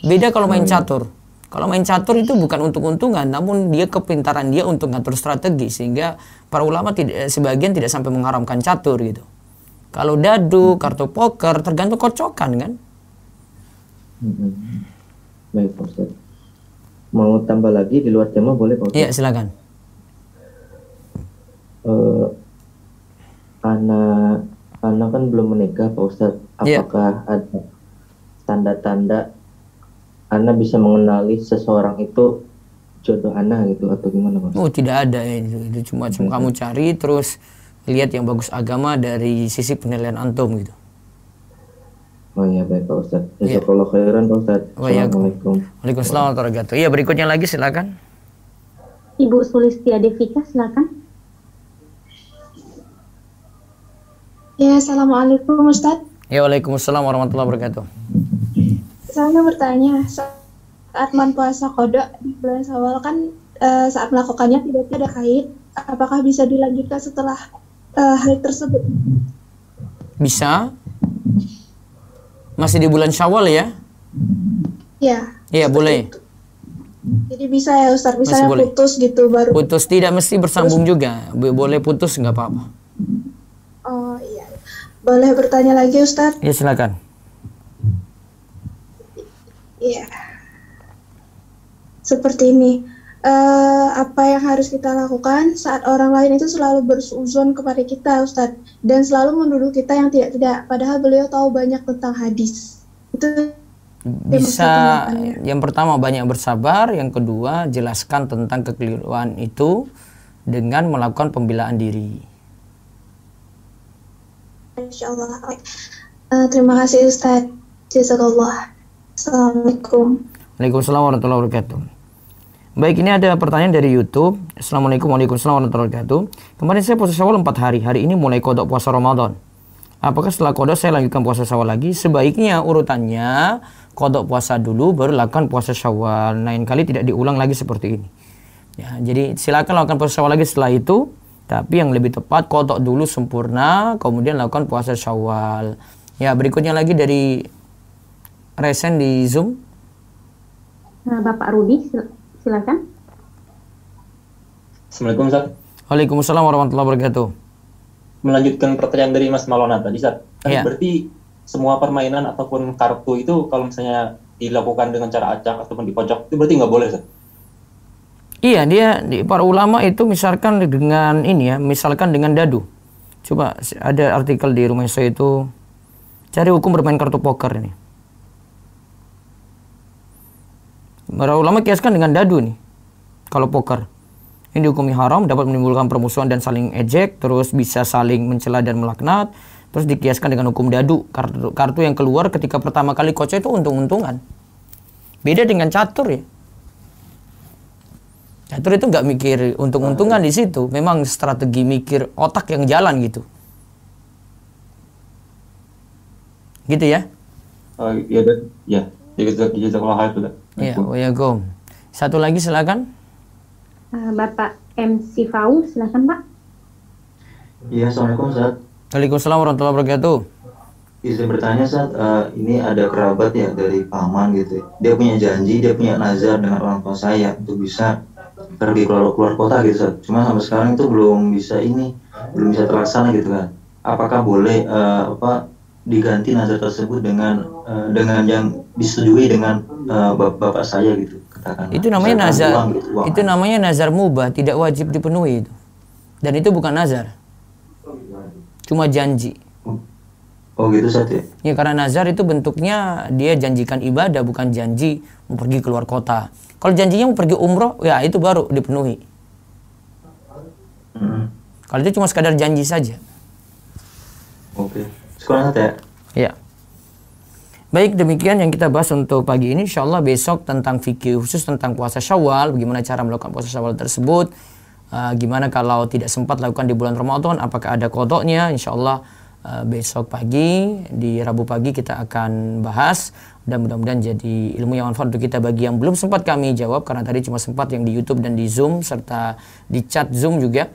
Beda kalau main catur. Kalau main catur itu bukan untung-untungan, namun dia kepintaran dia untuk ngatur strategi, sehingga para ulama sebagian tidak sampai mengharamkan catur gitu. Kalau dadu, kartu poker tergantung kocokan kan. Baik Pak Ustaz. Mau tambah lagi di luar tema boleh Pak Ustaz? Iya silakan. Anak kan belum menikah Pak Ustaz. Apakah ada tanda-tanda anak bisa mengenali seseorang itu jodoh anak gitu atau gimana Pak Ustaz? Oh tidak ada itu cuma kamu cari terus lihat yang bagus agama dari sisi penilaian antum gitu. Oh iya baik Pak Ustaz. Jazakallahu khairan Pak Ustaz. Assalamualaikum. Waalaikumsalam warahmatullahi wabarakatuh. Iya berikutnya lagi silakan. Ibu Sulistia Devika silakan. Ya, assalamualaikum Ustadz. Ya, waalaikumsalam warahmatullahi wabarakatuh. Saya bertanya, saat puasa qada di bulan Syawal kan saat melakukannya tidak ada haid, apakah bisa dilanjutkan setelah hari tersebut? Bisa. Masih di bulan Syawal ya? Ya. Iya, boleh. Jadi bisa ya Ustaz, bisa putus gitu baru. Putus, tidak mesti bersambung juga. Boleh putus, nggak apa-apa. Oh iya. Boleh bertanya lagi Ustaz? Ya, silakan. Iya. Seperti ini. Apa yang harus kita lakukan saat orang lain itu selalu bersuzon kepada kita Ustaz, dan selalu menuduh kita yang tidak, padahal beliau tahu banyak tentang hadis. Itu bisa. Yang pertama, banyak bersabar. Yang kedua, jelaskan tentang kekeliruan itu dengan melakukan pembelaan diri. Insyaallah. Terima kasih Ustaz. Jazakallah. Assalamualaikum. Waalaikumsalam warahmatullahi wabarakatuh. Baik, ini ada pertanyaan dari YouTube. Assalamualaikum warahmatullahi wabarakatuh. Kemarin saya puasa Syawal 4 hari. Hari ini mulai kodok puasa Ramadan. Apakah setelah kodok saya lanjutkan puasa Syawal lagi? Sebaiknya urutannya kodok puasa dulu, baru lakukan puasa Syawal. Lain kali tidak diulang lagi seperti ini. Ya, jadi silakan lakukan puasa Syawal lagi setelah itu. Tapi yang lebih tepat kodok dulu sempurna, kemudian lakukan puasa Syawal. Ya, berikutnya lagi dari Resen di Zoom. Bapak Rudi, silakan. Assalamualaikum Ustaz. Waalaikumsalam warahmatullahi wabarakatuh. Melanjutkan pertanyaan dari Mas Malona tadi Ustaz. Ya. Berarti semua permainan ataupun kartu itu kalau misalnya dilakukan dengan cara acak ataupun di pojok itu berarti nggak boleh Ustaz? Iya, para ulama itu misalkan dengan ini ya, misalkan dengan dadu. Coba ada artikel di rumah saya itu, cari hukum bermain kartu poker ini. Para ulama kiaskan dengan dadu nih. Kalau poker ini dihukumi haram, dapat menimbulkan permusuhan dan saling ejek, terus bisa saling mencela dan melaknat, terus dikiaskan dengan hukum dadu. Kartu yang keluar ketika pertama kali kocok itu untung-untungan. Beda dengan catur ya. Catur itu nggak mikir untung-untungan di situ, memang strategi mikir otak yang jalan gitu. Gitu ya? Iya deh, ya. Jazakallah khair sudah. Iya, waalaikum. Satu lagi silakan. Bapak MC Fau, silakan Pak. Iya, Assalamualaikum Ustaz. Waalaikumsalam warahmatullahi wabarakatuh. Izin bertanya Ustaz, ini ada kerabat ya dari paman gitu. Dia punya janji, dia punya nazar dengan orang tua saya untuk bisa pergi keluar kota gitu Ustaz. Cuma sampai sekarang itu belum bisa terlaksana gitu kan. Apakah boleh diganti nazar tersebut dengan yang disetujui dengan bapak saya gitu, katakanlah. Itu namanya nazar. Uang. Itu namanya nazar mubah, tidak wajib dipenuhi itu. Dan itu bukan nazar. Cuma janji. Oh gitu Ustaz ya? Ya, karena nazar itu bentuknya dia janjikan ibadah, bukan janji mau pergi keluar kota. Kalau janjinya mau pergi umroh, ya itu baru dipenuhi. Kalau itu cuma sekadar janji saja. Oke. Sekarang ya? Ya. Baik, demikian yang kita bahas untuk pagi ini. Insyaallah besok tentang fikih khusus tentang puasa Syawal, bagaimana cara melakukan puasa Syawal tersebut. Gimana kalau tidak sempat lakukan di bulan Ramadan, apakah ada kodoknya? Insyaallah besok pagi, di Rabu pagi kita akan bahas. Dan mudah-mudahan jadi ilmu yang manfaat untuk kita. Bagi yang belum sempat kami jawab, karena tadi cuma sempat yang di YouTube dan di Zoom, serta di chat Zoom juga,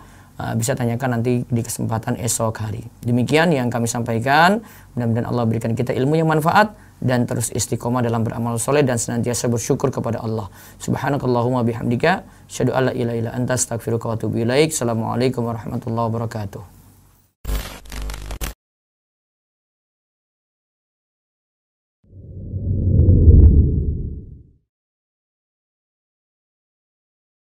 bisa tanyakan nanti di kesempatan esok hari. Demikian yang kami sampaikan. Mudah-mudahan Allah berikan kita ilmu yang manfaat dan terus istiqomah dalam beramal soleh dan senantiasa bersyukur kepada Allah. Subhanakallahumma bihamdika, asyhadu an la ilaha illa anta, astaghfiruka wa atubu ilaik. Assalamualaikum warahmatullahi wabarakatuh.